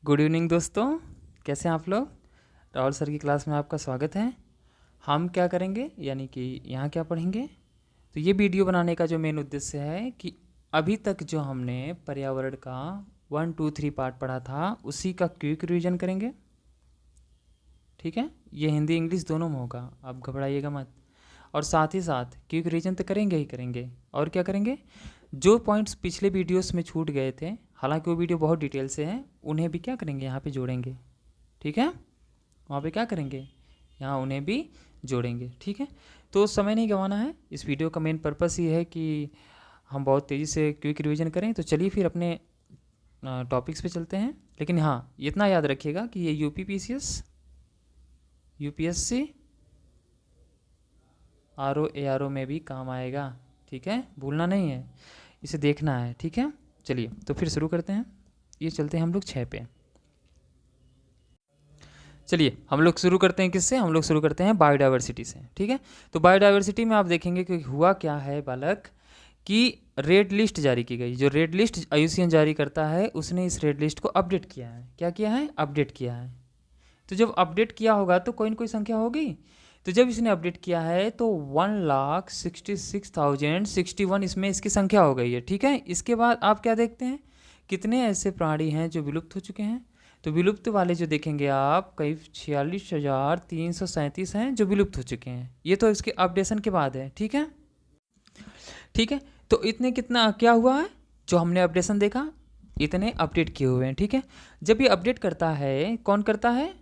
Good evening दोस्तों, कैसे हैं आप लोग। राहुल सर की क्लास में आपका स्वागत है। हम क्या करेंगे यानी कि यहाँ क्या पढ़ेंगे। तो ये वीडियो बनाने का जो मेन उद्देश्य है कि अभी तक जो हमने पर्यावरण का 1 2 3 पार्ट पढ़ा था उसी का क्विक रिवीजन करेंगे। ठीक है, ये हिंदी इंग्लिश दोनों में होगा, आप घबराइएगा मत। और साथ ही साथ क्विक रिवीजन तो करेंगे ही करेंगे। और क्या करेंगे, जो पॉइंट्स पिछले वीडियोस में छूट गए थे, हालांकि वो वीडियो बहुत डिटेल से हैं, उन्हें भी क्या करेंगे यहाँ पे जोड़ेंगे। ठीक है, वहाँ पे क्या करेंगे, यहाँ उन्हें भी जोड़ेंगे। ठीक है, तो समय नहीं गंवाना है। इस वीडियो का मेन पर्पस ये है कि हम बहुत तेज़ी से क्विक रिवीजन करें। तो चलिए फिर अपने टॉपिक्स पे चलते हैं। लेकिन हाँ, इतना याद रखिएगा कि ये यूपीपीसीएस, यूपीएससी, आरओ एआरओ में भी काम आएगा। ठीक है, भूलना नहीं है, इसे देखना है। ठीक है, चलिए तो फिर शुरू करते हैं। ये चलते हैं हम लोग 6 पे। चलिए हम लोग शुरू करते हैं किससे, हम लोग शुरू करते हैं बायोडाइवर्सिटी से। ठीक है, तो बायोडाइवर्सिटी में आप देखेंगे कि हुआ क्या है बालक, कि रेड लिस्ट जारी की गई। जो रेड लिस्ट आईयूसीएन जारी करता है उसने इस रेड लिस्ट को अपडेट किया है। क्या किया है, अपडेट किया है। तो जब अपडेट किया होगा तो कोई ना कोई संख्या होगी। तो जब इसने अपडेट किया है तो 1,66,061 इसमें इसकी संख्या हो गई है। ठीक है, इसके बाद आप क्या देखते हैं, कितने ऐसे प्राणी हैं जो विलुप्त हो चुके हैं। तो विलुप्त वाले जो देखेंगे आप, करीब 46,337 हैं जो विलुप्त हो चुके हैं। ये तो इसके अपडेशन के बाद है। ठीक है, ठीक है, तो इतने कितना क्या हुआ है, जो हमने अपडेशन देखा इतने अपडेट किए हुए हैं। ठीक है, जब ये अपडेट करता है, कौन करता है,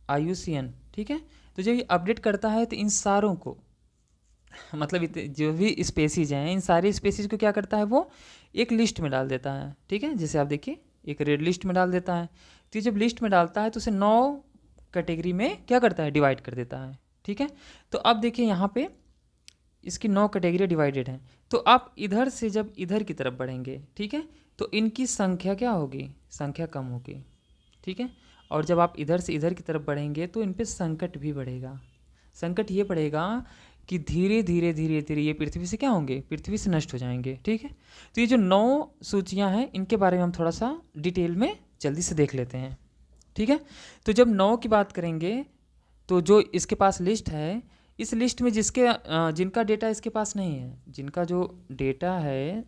आईयूसीएन। ठीक है, तो जब ये अपडेट करता है तो इन सारों को मतलब जो भी स्पेसीज हैं, इन सारी स्पेसीज को क्या करता है, वो एक लिस्ट में डाल देता है। ठीक है, जैसे आप देखिए एक रेड लिस्ट में डाल देता है। तो जब लिस्ट में डालता है तो उसे 9 कैटेगरी में क्या करता है, डिवाइड कर देता है। ठीक है, तो अब देखिए यहाँ पे इसकी 9 कैटेगरी डिवाइडेड हैं। तो आप इधर से जब इधर की तरफ बढ़ेंगे, ठीक है, तो इनकी संख्या क्या होगी, संख्या कम होगी। ठीक है, और जब आप इधर से इधर की तरफ बढ़ेंगे तो इन पे संकट भी बढ़ेगा। संकट ये बढ़ेगा कि धीरे धीरे धीरे धीरे ये पृथ्वी से क्या होंगे, पृथ्वी से नष्ट हो जाएंगे। ठीक है, तो ये जो 9 सूचियां हैं इनके बारे में हम थोड़ा सा डिटेल में जल्दी से देख लेते हैं। ठीक है, तो जब 9 की बात करेंगे तो जो इसके पास लिस्ट है, इस लिस्ट में जिनका डेटा इसके पास नहीं है, जिनका जो डेटा है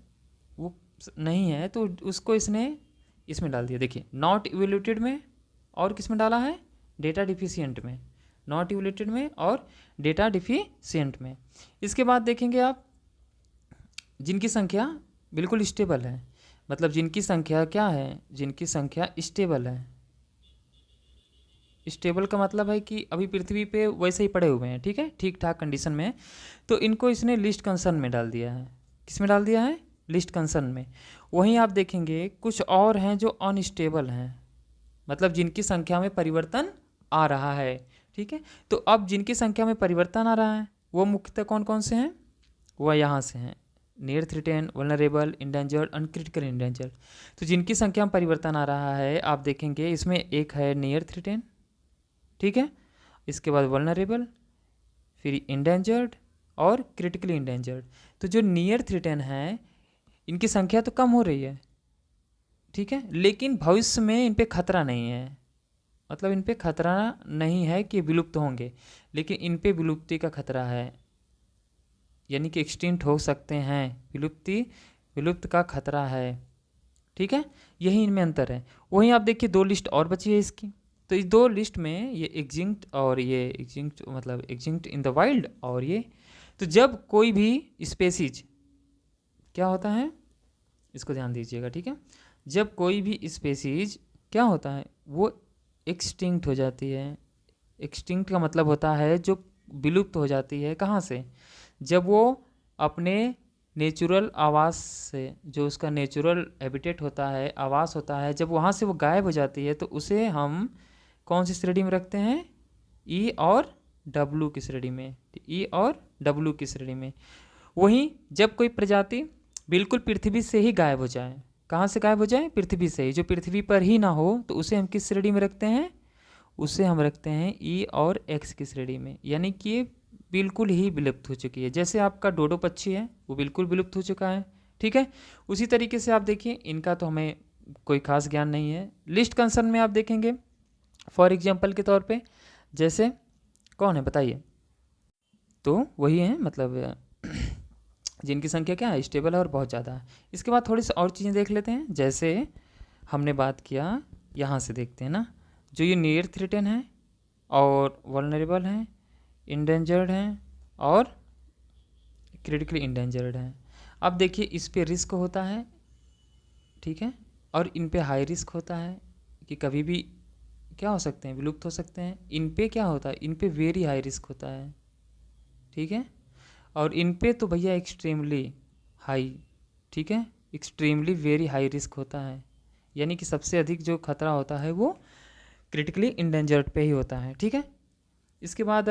वो नहीं है, तो उसको इसने इसमें डाल दिया। देखिए नॉट इवैल्यूएटेड में, और किस में डाला है, डेटा डिफिशिएंट में, नॉट इवैल्यूएटेड में और डेटा डिफिशिएंट में। इसके बाद देखेंगे आप जिनकी संख्या बिल्कुल स्टेबल है, मतलब जिनकी संख्या क्या है, जिनकी संख्या स्टेबल है। स्टेबल का मतलब है कि अभी पृथ्वी पे वैसे ही पड़े हुए हैं। ठीक है, ठीक ठाक कंडीशन में है, तो इनको इसने लिस्ट कंसर्न में डाल दिया है। किस में डाल दिया है, लिस्ट कंसर्न में। वहीं आप देखेंगे कुछ और हैं जो अनस्टेबल हैं, मतलब जिनकी संख्या में परिवर्तन आ रहा है। ठीक है, तो अब जिनकी संख्या में परिवर्तन आ रहा है वो मुख्यतः कौन कौन से हैं, वह यहाँ से हैं, near threaten, vulnerable, endangered, uncritical endangered. तो जिनकी संख्या में परिवर्तन आ रहा है आप देखेंगे इसमें एक है नियर थ्रेटेन, ठीक है, इसके बाद वल्नरेबल, फिर इंडेंजर्ड और क्रिटिकली इंडेंजर्ड। तो जो नियर थ्रेटेन है इनकी संख्या तो कम हो रही है, ठीक है, लेकिन भविष्य में इन पे खतरा नहीं है, मतलब इन पे खतरा नहीं है कि विलुप्त होंगे, लेकिन इन पे विलुप्ति का खतरा है, यानी कि एक्सटिंक्ट हो सकते हैं, विलुप्त का खतरा है। ठीक है, यही इनमें अंतर है। वहीं आप देखिए 2 लिस्ट और बची है इसकी। तो इस 2 लिस्ट में ये एग्जिंक्ट और ये एग्जिंक्ट, मतलब एग्जिंक्ट इन द वाइल्ड और ये। तो जब कोई भी स्पेसीज क्या होता है, इसको ध्यान दीजिएगा। ठीक है, जब कोई भी स्पेसीज क्या होता है, वो एक्सटिंक्ट हो जाती है। एक्सटिंक्ट का मतलब होता है जो विलुप्त हो जाती है, कहाँ से, जब वो अपने नेचुरल आवास से, जो उसका नेचुरल हैबिटेट होता है, आवास होता है, जब वहाँ से वो गायब हो जाती है तो उसे हम कौन सी श्रेणी में रखते हैं, ई और डब्लू की श्रेणी में, ई और डब्लू की श्रेणी में। वहीं जब कोई प्रजाति बिल्कुल पृथ्वी से ही गायब हो जाए, कहाँ से गायब हो जाए, पृथ्वी से ही, जो पृथ्वी पर ही ना हो, तो उसे हम किस श्रेणी में रखते हैं, उसे हम रखते हैं ई और एक्स की श्रेणी में, यानी कि ये बिल्कुल ही विलुप्त हो चुकी है। जैसे आपका डोडो पक्षी है वो बिल्कुल विलुप्त हो चुका है। ठीक है, उसी तरीके से आप देखिए इनका तो हमें कोई खास ज्ञान नहीं है। लिस्ट कंसर्न में आप देखेंगे फॉर एग्जांपल के तौर पे, जैसे कौन है बताइए, तो वही है मतलब जिनकी संख्या क्या है, स्टेबल है और बहुत ज़्यादा है। इसके बाद थोड़ी सी और चीज़ें देख लेते हैं, जैसे हमने बात किया, यहाँ से देखते हैं ना, जो ये नियर थ्रेटन है और वल्नरेबल हैं, इंडेंजर्ड हैं और क्रिटिकली इंडेंजर्ड हैं। अब देखिए इस पे रिस्क होता है, ठीक है, और इन पे हाई रिस्क होता है कि कभी भी क्या हो सकते हैं, विलुप्त हो सकते हैं। इन पे क्या होता है, इन पे वेरी हाई रिस्क होता है, ठीक है, और इन पे तो भैया एक्सट्रीमली हाई, ठीक है, एक्सट्रीमली वेरी हाई रिस्क होता है, यानी कि सबसे अधिक जो खतरा होता है वो क्रिटिकली इंडेंजर्ड पे ही होता है, ठीक है। इसके बाद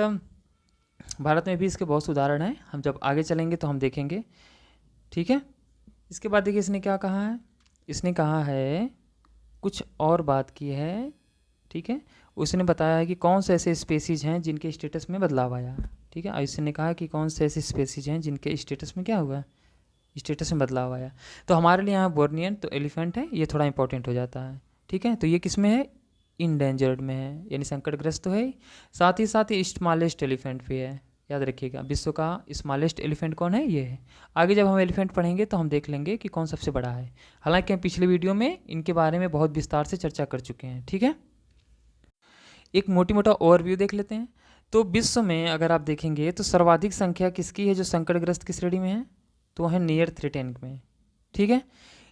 भारत में भी इसके बहुत से उदाहरण हैं, हम जब आगे चलेंगे तो हम देखेंगे, ठीक है। इसके बाद देखिए इसने क्या कहा है, इसने कहा है कुछ और बात की है, ठीक है। उसने बताया है कि कौन से ऐसे स्पेसीज हैं जिनके स्टेटस में बदलाव आया, ठीक है। इसने कहा कि कौन से ऐसे स्पेसीज हैं जिनके स्टेटस में क्या हुआ, स्टेटस में बदलाव आया। तो हमारे लिए यहाँ बोर्नियन तो एलिफेंट है, ये थोड़ा इंपॉर्टेंट हो जाता है, ठीक है। तो ये किस में है, इंडेंजर्ड में है, यानी संकटग्रस्त तो है ही, साथ ही स्मॉलेस्ट एलिफेंट भी है। याद रखिएगा विश्व का स्मॉलेस्ट एलिफेंट कौन है, ये है। आगे जब हम एलिफेंट पढ़ेंगे तो हम देख लेंगे कि कौन सबसे बड़ा है, हालांकि हम पिछले वीडियो में इनके बारे में बहुत विस्तार से चर्चा कर चुके हैं, ठीक है। एक मोटी मोटा ओवरव्यू देख लेते हैं। तो विश्व में अगर आप देखेंगे तो सर्वाधिक संख्या किसकी है जो संकटग्रस्त की श्रेणी में है, तो वह है नियर थ्रेटेन में, ठीक है।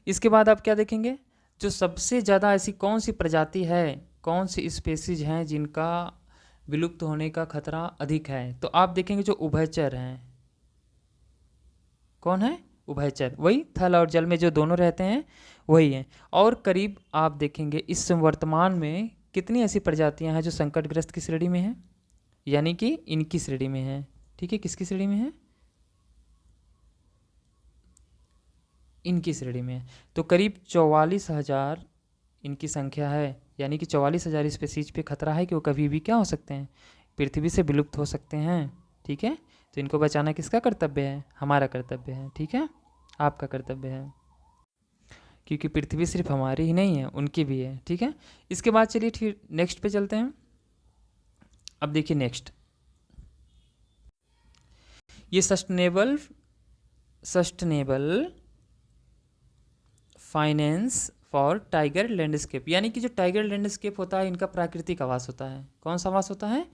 इसके बाद आप क्या देखेंगे, जो सबसे ज़्यादा ऐसी कौन सी प्रजाति है, कौन सी स्पेसीज हैं जिनका विलुप्त होने का खतरा अधिक है, तो आप देखेंगे जो उभयचर हैं, कौन है, उभयचर, वही थल और जल में जो दोनों रहते हैं वही हैं। और करीब आप देखेंगे इस वर्तमान में कितनी ऐसी प्रजातियां हैं जो संकटग्रस्त की श्रेणी में हैं, यानी कि इनकी श्रेणी में है, ठीक है। किसकी श्रेणी में है, इनकी श्रेणी में है। तो करीब 44,000 इनकी संख्या है, यानी कि 44,000 स्पेसीज पे खतरा है कि वो कभी भी क्या हो सकते हैं, पृथ्वी से विलुप्त हो सकते हैं, ठीक है। तो इनको बचाना किसका कर्तव्य है, हमारा कर्तव्य है, ठीक है, आपका कर्तव्य है, क्योंकि पृथ्वी सिर्फ हमारी ही नहीं है, उनकी भी है, ठीक है। इसके बाद चलिए ठीक नेक्स्ट पे चलते हैं। अब देखिए नेक्स्ट, ये sustainable finance for tiger landscape, यानी कि जो टाइगर लैंडस्केप होता है इनका प्राकृतिक आवास होता है। कौन सा आवास होता है,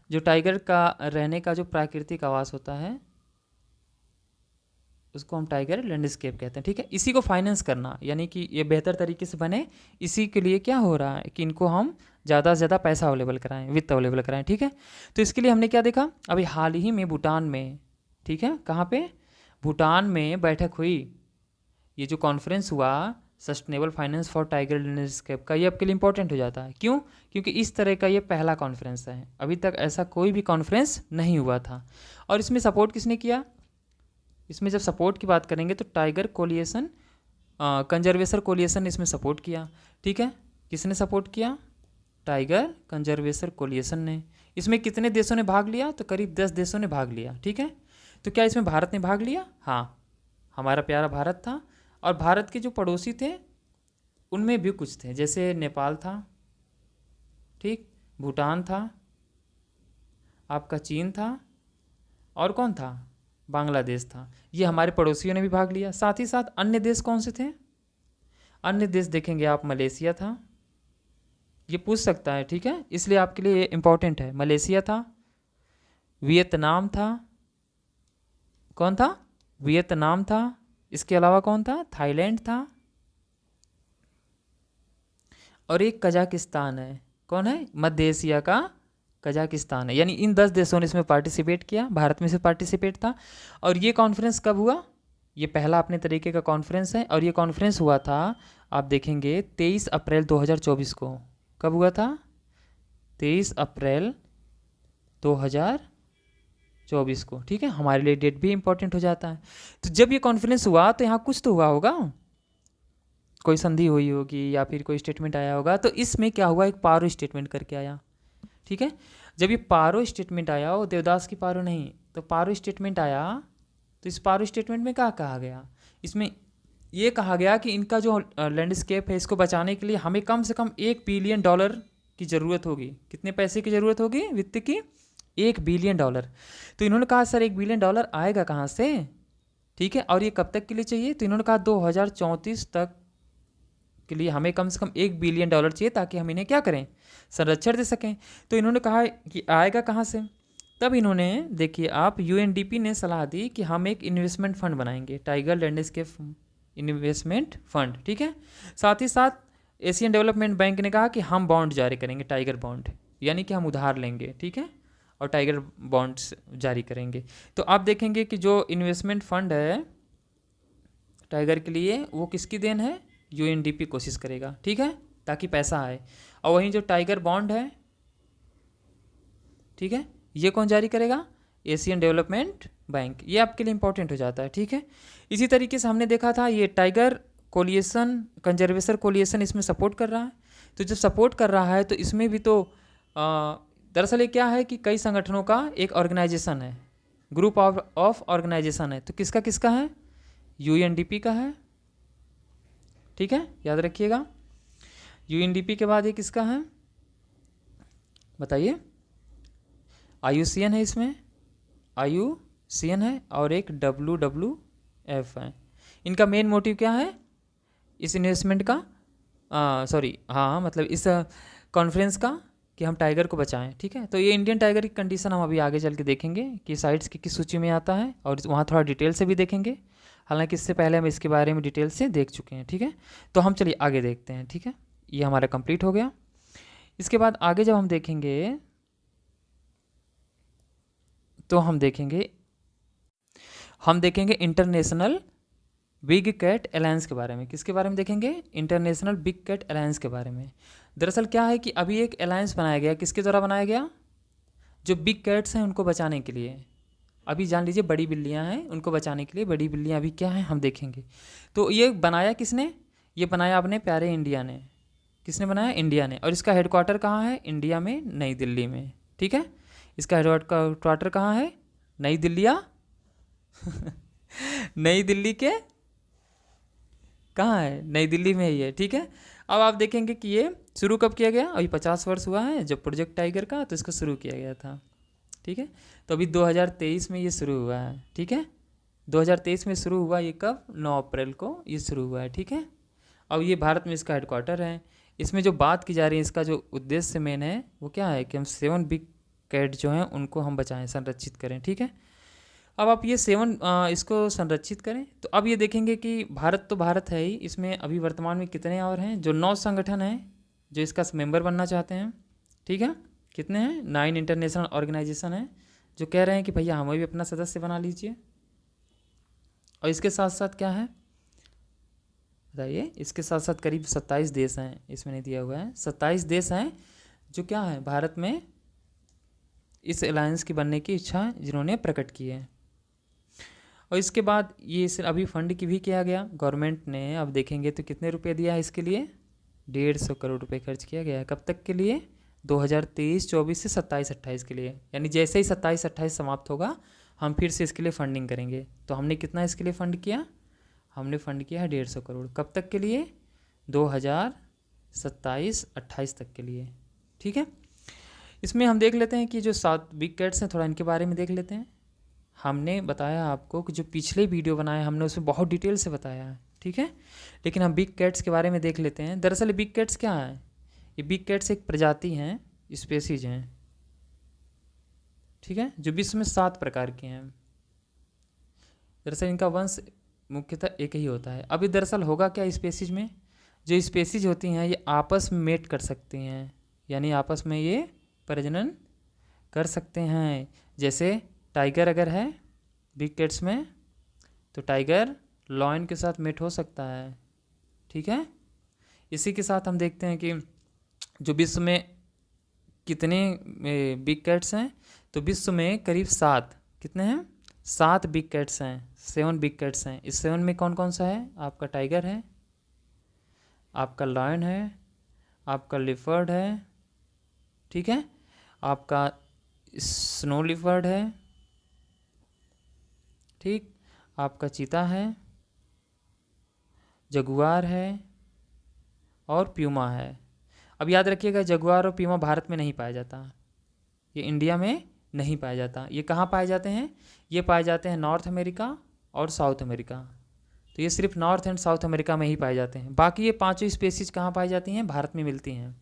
जो टाइगर का रहने का जो प्राकृतिक आवास होता है उसको हम टाइगर लैंडस्केप कहते हैं, ठीक है। इसी को फाइनेंस करना, यानी कि ये बेहतर तरीके से बने, इसी के लिए क्या हो रहा है कि इनको हम ज़्यादा से ज़्यादा पैसा अवेलेबल कराएं, वित्त अवेलेबल कराएं, ठीक है। तो इसके लिए हमने क्या देखा, अभी हाल ही में भूटान में, ठीक है, कहाँ पे, भूटान में बैठक हुई, ये जो कॉन्फ्रेंस हुआ sustainable finance for tiger landscape का, ये आपके लिए इंपॉर्टेंट हो जाता है। क्यों, क्योंकि इस तरह का ये पहला कॉन्फ्रेंस है, अभी तक ऐसा कोई भी कॉन्फ्रेंस नहीं हुआ था। और इसमें सपोर्ट किसने किया, इसमें जब सपोर्ट की बात करेंगे तो टाइगर कोलिएशन कंजर्वेशन कोलिएशन ने इसमें सपोर्ट किया, ठीक है। किसने सपोर्ट किया, टाइगर कंजर्वेशन कोलिएशन ने। इसमें कितने देशों ने भाग लिया, तो करीब 10 देशों ने भाग लिया, ठीक है। तो क्या इसमें भारत ने भाग लिया, हाँ, हमारा प्यारा भारत था। और भारत के जो पड़ोसी थे उनमें भी कुछ थे, जैसे नेपाल था, ठीक, भूटान था, आपका चीन था, और कौन था, बांग्लादेश था। ये हमारे पड़ोसियों ने भी भाग लिया। साथ ही साथ अन्य देश कौन से थे, अन्य देश देखेंगे आप, मलेशिया था, ये पूछ सकता है, ठीक है, इसलिए आपके लिए इंपॉर्टेंट है। मलेशिया था, वियतनाम था, कौन था, वियतनाम था, इसके अलावा कौन था, थाईलैंड था, और एक कजाकिस्तान है। कौन है, मध्य एशिया का कजाकिस्तान है। यानी इन 10 देशों ने इसमें पार्टिसिपेट किया, भारत में से पार्टिसिपेट था। और ये कॉन्फ्रेंस कब हुआ, ये पहला अपने तरीके का कॉन्फ्रेंस है, और ये कॉन्फ्रेंस हुआ था, आप देखेंगे 23 अप्रैल 2024 को। कब हुआ था, 23 अप्रैल 2024 को, ठीक है। हमारे लिए डेट भी इंपॉर्टेंट हो जाता है। तो जब ये कॉन्फ्रेंस हुआ तो यहाँ कुछ तो हुआ होगा, कोई संधि हुई होगी या फिर कोई स्टेटमेंट आया होगा। तो इसमें क्या हुआ, एक पारो स्टेटमेंट करके आया, ठीक है। जब ये पारो स्टेटमेंट आया, वो देवदास की पारो नहीं, तो पारो स्टेटमेंट आया, तो इस पारो स्टेटमेंट में क्या कहा गया, इसमें ये कहा गया कि इनका जो लैंडस्केप है इसको बचाने के लिए हमें कम से कम $1 बिलियन की ज़रूरत होगी। कितने पैसे की ज़रूरत होगी वित्त की? $1 बिलियन। तो इन्होंने कहा सर $1 बिलियन आएगा कहाँ से, ठीक है, और ये कब तक के लिए चाहिए? तो इन्होंने कहा 2034 तक के लिए हमें कम से कम $1 बिलियन चाहिए ताकि हम इन्हें क्या करें, संरक्षण दे सकें। तो इन्होंने कहा कि आएगा कहाँ से? तब इन्होंने देखिए आप यूएनडीपी ने सलाह दी कि हम एक इन्वेस्टमेंट फंड बनाएंगे, टाइगर लैंडस्केप इन्वेस्टमेंट फंड, ठीक है। साथ ही साथ एशियन डेवलपमेंट बैंक ने कहा कि हम बॉन्ड जारी करेंगे, टाइगर बॉन्ड, यानी कि हम उधार लेंगे, ठीक है, और टाइगर बॉन्ड्स जारी करेंगे। तो आप देखेंगे कि जो इन्वेस्टमेंट फंड है टाइगर के लिए वो किसकी देन है? यूएनडीपी कोशिश करेगा, ठीक है, ताकि पैसा आए। और वहीं जो टाइगर बॉन्ड है, ठीक है, ये कौन जारी करेगा? Asian development bank. ये आपके लिए इंपॉर्टेंट हो जाता है, ठीक है। इसी तरीके से हमने देखा था ये टाइगर कोलिएशन, कंजर्वेशन कोलिएशन इसमें सपोर्ट कर रहा है। तो जब सपोर्ट कर रहा है तो इसमें भी तो दरअसल ये क्या है कि कई संगठनों का एक ऑर्गेनाइजेशन है, ग्रुप ऑफ ऑर्गेनाइजेशन है। तो किसका किसका है? यूएनडीपी का है, ठीक है, याद रखिएगा। यूएनडीपी के बाद ये किसका है बताइए? आईयूसीएन है, इसमें आईयूसीएन है, और एक WWF है। इनका मेन मोटिव क्या है इस इन्वेस्टमेंट का, सॉरी हाँ मतलब इस कॉन्फ्रेंस का, कि हम टाइगर को बचाएं, ठीक है। तो ये इंडियन टाइगर की कंडीशन हम अभी आगे चल के देखेंगे कि साइट्स की किस सूची में आता है, और वहाँ थोड़ा डिटेल से भी देखेंगे। हालांकि इससे पहले हम इसके बारे में डिटेल से देख चुके हैं, ठीक है। तो हम चलिए आगे देखते हैं, ठीक है। ये हमारा कंप्लीट हो गया। इसके बाद आगे जब हम देखेंगे तो हम देखेंगे इंटरनेशनल बिग कैट अलायंस के बारे में। किसके बारे में देखेंगे? इंटरनेशनल बिग कैट अलायंस के बारे में। दरअसल क्या है कि अभी एक अलायंस बनाया गया, किसके द्वारा बनाया गया? जो बिग कैट्स हैं उनको बचाने के लिए। अभी जान लीजिए बड़ी बिल्लियां हैं, उनको बचाने के लिए बड़ी बिल्लियां अभी क्या हैं हम देखेंगे। तो ये बनाया किसने? ये बनाया अपने प्यारे इंडिया ने। किसने बनाया? इंडिया ने। और इसका हेडक्वार्टर कहाँ है? इंडिया में, नई दिल्ली में, ठीक है। इसका हेडक्वार्टर कहाँ है? नई दिल्लिया नई दिल्ली के कहाँ है? नई दिल्ली में ही है, ठीक है। अब आप देखेंगे कि ये शुरू कब किया गया? अभी 50 वर्ष हुआ है जब प्रोजेक्ट टाइगर का, तो इसको शुरू किया गया था, ठीक है। तो अभी 2023 में ये शुरू हुआ है, ठीक है। 2023 में शुरू हुआ, ये कब? 9 अप्रैल को ये शुरू हुआ है, ठीक है। अब ये भारत में इसका हेडक्वार्टर है। इसमें जो बात की जा रही है, इसका जो उद्देश्य मेन है वो क्या है कि हम 7 बिग कैट जो हैं उनको हम बचाएं, संरक्षित करें, ठीक है। अब आप ये 7 इसको संरक्षित करें। तो अब ये देखेंगे कि भारत तो भारत है ही, इसमें अभी वर्तमान में कितने और हैं? जो 9 संगठन हैं जो इसका मेंबर बनना चाहते हैं, ठीक है। कितने हैं? 9 इंटरनेशनल ऑर्गेनाइजेशन हैं जो कह रहे हैं कि भैया हमें भी अपना सदस्य बना लीजिए। और इसके साथ साथ क्या है बताइए? इसके साथ साथ करीब 27 देश हैं, इसमें नहीं दिया हुआ है, 27 देश हैं जो क्या है भारत में इस अलायंस की बनने की इच्छा जिन्होंने प्रकट की है। और इसके बाद ये इस अभी फंड की भी किया गया गवर्नमेंट ने। अब देखेंगे तो कितने रुपए दिया है इसके लिए? 150 करोड़ रुपए खर्च किया गया है। कब तक के लिए? 2023-24 से 27-28 के लिए। यानी जैसे ही 27-28 समाप्त होगा हम फिर से इसके लिए फंडिंग करेंगे। तो हमने कितना इसके लिए फ़ंड किया? हमने फ़ंड किया है 150 करोड़। कब तक के लिए? 2027-28 तक के लिए, ठीक है। इसमें हम देख लेते हैं कि जो 7 बिग कैट्स हैं, थोड़ा इनके बारे में देख लेते हैं। हमने बताया आपको कि जो पिछले वीडियो बनाए हमने उसमें बहुत डिटेल से बताया है, ठीक है। लेकिन हम बिग कैट्स के बारे में देख लेते हैं। दरअसल बिग कैट्स क्या है? ये बिग कैट्स एक प्रजाति हैं, स्पेसीज हैं, ठीक है, जो विश्व में 7 प्रकार के हैं। दरअसल इनका वंश मुख्यतः एक ही होता है। अभी दरअसल होगा क्या स्पेसीज में? जो स्पेसीज होती हैं ये आपस में मेट कर सकती हैं, यानी आपस में ये प्रजनन कर सकते हैं। जैसे टाइगर अगर है बिग कैट्स में तो टाइगर लॉयन के साथ मेट हो सकता है, ठीक है। इसी के साथ हम देखते हैं कि जो विश्व में कितने बिग कैट्स हैं, तो विश्व में करीब 7, कितने हैं? 7 बिग कैट्स हैं, 7 बिग कैट्स हैं। इस 7 में कौन कौन सा है? आपका टाइगर है, आपका लॉयन है, आपका लिफर्ड है, ठीक है, आपका स्नो लिफर्ड है, ठीक, आपका चीता है, जगुआर है और प्यूमा है। अब याद रखिएगा, जगुआर और प्यूमा भारत में नहीं पाया जाता, ये इंडिया में नहीं पाया जाता। ये कहाँ पाए जाते हैं? ये पाए जाते हैं नॉर्थ अमेरिका और साउथ अमेरिका। तो ये सिर्फ नॉर्थ एंड साउथ अमेरिका में ही पाए जाते हैं। बाकी ये पांचों स्पेसीज कहाँ पाई जाती हैं? भारत में मिलती हैं।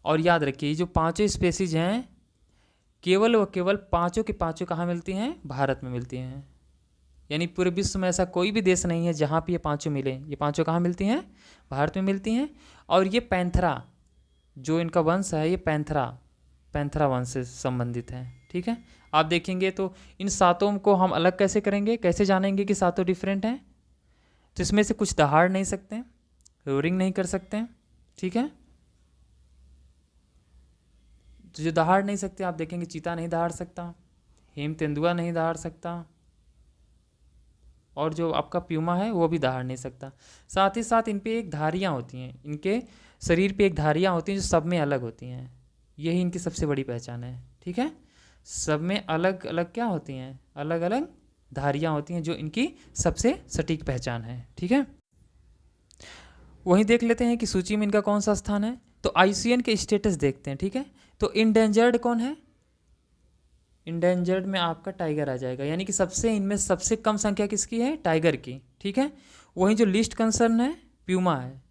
और याद रखिए, ये जो पांचों स्पेसीज हैं केवल व केवल पांचों के पांचों कहाँ मिलती हैं? भारत में मिलती हैं। यानी पूरे विश्व में ऐसा कोई भी देश नहीं है जहाँ पे ये पांचों मिले। ये पांचों कहाँ मिलती हैं? भारत में मिलती हैं। और ये पैंथरा, जो इनका वंश है, ये पैंथरा वंश से संबंधित है। ठीक है, आप देखेंगे तो इन सातों को हम अलग कैसे करेंगे, कैसे जानेंगे कि सातों डिफरेंट हैं? तो इसमें से कुछ दहाड़ नहीं सकते, रोरिंग नहीं कर सकते। ठीक है, तो जो दहाड़ नहीं सकते, आप देखेंगे चीता नहीं दहाड़ सकता, हेम तेंदुआ नहीं दहाड़ सकता, और जो आपका प्यूमा है वो भी दहाड़ नहीं सकता। साथ ही साथ इन पे एक धारियाँ होती हैं, इनके शरीर पे एक धारियाँ होती हैं जो सब में अलग होती हैं। यही इनकी सबसे बड़ी पहचान है। ठीक है, सब में अलग अलग क्या होती हैं? अलग अलग धारियाँ होती हैं जो इनकी सबसे सटीक पहचान है। ठीक है, वहीं देख लेते हैं कि सूची में इनका कौन सा स्थान है। तो आईयूसीएन के स्टेटस देखते हैं। ठीक है, तो इंडेंजर्ड कौन है? इंडेंजर्ड में आपका टाइगर आ जाएगा, यानी कि सबसे इनमें सबसे कम संख्या किसकी है? टाइगर की। ठीक है, वहीं जो लिस्ट कंसर्न है प्यूमा है।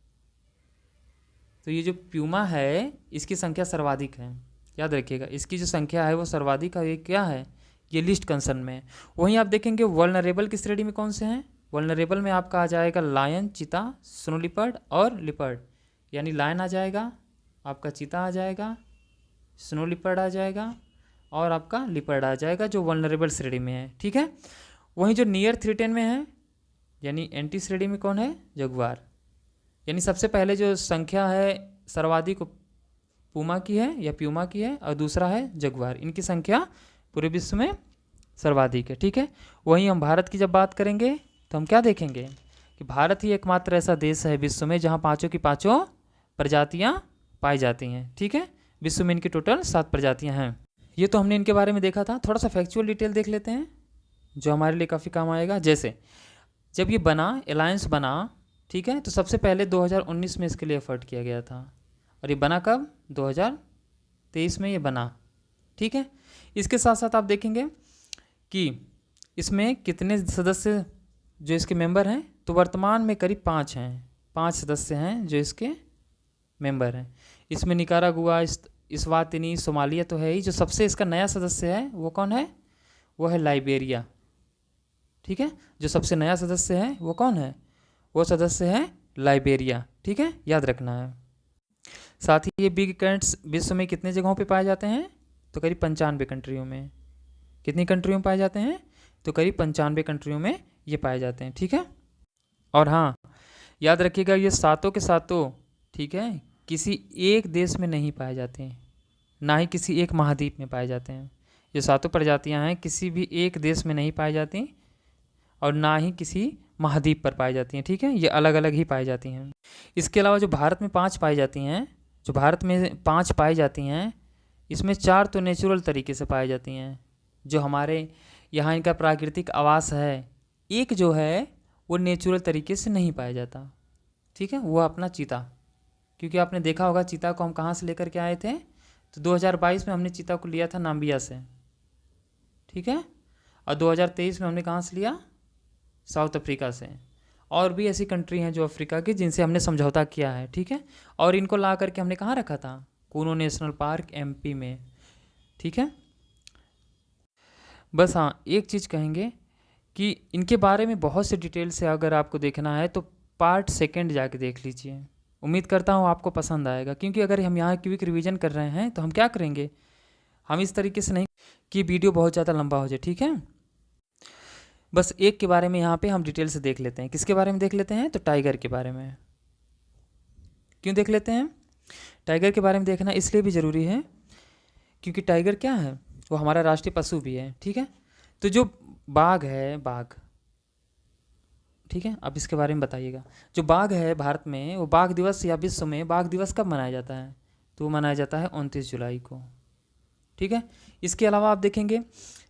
तो ये जो प्यूमा है इसकी संख्या सर्वाधिक है, याद रखिएगा, इसकी जो संख्या है वो सर्वाधिक है। ये क्या है? ये लिस्ट कंसर्न में है। वहीं आप देखेंगे वल्नरेबल की श्रेणी में कौन से हैं? वल्नरेबल में आपका आ जाएगा लायन, चीता, स्नो लिपर्ड और लिपर्ड। यानी लायन आ जाएगा, आपका चीता आ जाएगा, स्नो लिपर्ड आ जाएगा और आपका लिपर्ड आ जाएगा, जो वल्नरेबल श्रेणी में है। ठीक है, वहीं जो नियर थ्रेटेन में है, यानी एंटी श्रेणी में कौन है? जगुआर। यानी सबसे पहले जो संख्या है सर्वाधिक पूमा की है या प्यूमा की है, और दूसरा है जगुआर। इनकी संख्या पूरे विश्व में सर्वाधिक है। ठीक है, वहीं हम भारत की जब बात करेंगे तो हम क्या देखेंगे कि भारत ही एकमात्र ऐसा देश है विश्व में जहाँ पाँचों की पाँचों प्रजातियाँ पाई जाती हैं। ठीक है, विश्व में इनकी टोटल 7 प्रजातियाँ हैं। ये तो हमने इनके बारे में देखा था। थोड़ा सा फैक्चुअल डिटेल देख लेते हैं जो हमारे लिए काफ़ी काम आएगा। जैसे जब ये बना, अलायंस बना, ठीक है, तो सबसे पहले 2019 में इसके लिए एफर्ट किया गया था। और ये बना कब? 2023 में ये बना। ठीक है, इसके साथ साथ आप देखेंगे कि इसमें कितने सदस्य जो इसके मेंबर हैं, तो वर्तमान में करीब 5 हैं, 5 सदस्य हैं जो इसके मेंबर हैं। इसमें निकारागुआ, इस्वातिनी, सोमालिया तो है ही। जो सबसे इसका नया सदस्य है वो कौन है? वो है लाइबेरिया। ठीक है, जो सबसे नया सदस्य है वो कौन है? वो सदस्य है लाइबेरिया। ठीक है, याद रखना है। साथ ही ये बिग कैट्स विश्व में कितने जगहों पे पाए जाते हैं? तो करीब 95 कंट्रियों में। कितनी कंट्रियों में पाए जाते हैं? तो करीब 95 कंट्रियों में ये पाए जाते हैं। ठीक है, और हाँ, याद रखिएगा ये सातों के सातों, ठीक है, किसी एक देश में नहीं पाए जाते हैं, ना ही किसी एक महाद्वीप में पाए जाते हैं। ये सातों प्रजातियां हैं किसी भी एक देश में नहीं पाई जाती और ना ही किसी महाद्वीप पर पाई जाती हैं। ठीक है, ये अलग अलग ही पाई जाती हैं। इसके अलावा जो भारत में 5 पाई जाती हैं, जो भारत में 5 पाई जाती हैं, इसमें 4 तो नेचुरल तरीके से पाई जाती हैं, जो हमारे यहाँ इनका प्राकृतिक आवास है। एक जो है वो नेचुरल तरीके से नहीं पाया जाता। ठीक है, वो अपना चीता, क्योंकि आपने देखा होगा चीता को हम कहाँ से लेकर के आए थे, तो 2022 में हमने चीता को लिया था नाम्बिया से। ठीक है, और 2023 में हमने कहाँ से लिया? साउथ अफ्रीका से। और भी ऐसी कंट्री हैं जो अफ्रीका की जिनसे हमने समझौता किया है। ठीक है, और इनको ला करके हमने कहाँ रखा था? कूनो नेशनल पार्क एमपी में। ठीक है, बस हाँ, एक चीज़ कहेंगे कि इनके बारे में बहुत से डिटेल से अगर आपको देखना है तो पार्ट 2 जाके देख लीजिए। उम्मीद करता हूँ आपको पसंद आएगा, क्योंकि अगर हम यहाँ क्विक रिवीजन कर रहे हैं तो हम क्या करेंगे, हम इस तरीके से नहीं कि वीडियो बहुत ज़्यादा लंबा हो जाए। ठीक है, बस एक के बारे में यहाँ पे हम डिटेल से देख लेते हैं। किसके बारे में देख लेते हैं? तो टाइगर के बारे में। क्यों देख लेते हैं? टाइगर के बारे में देखना इसलिए भी ज़रूरी है क्योंकि टाइगर क्या है? वो हमारा राष्ट्रीय पशु भी है। ठीक है, तो जो बाघ है, बाघ, ठीक है, अब इसके बारे में बताइएगा। जो बाघ है भारत में, वो बाघ दिवस या विश्व में बाघ दिवस कब मनाया जाता है? तो वो मनाया जाता है 29 जुलाई को। ठीक है, इसके अलावा आप देखेंगे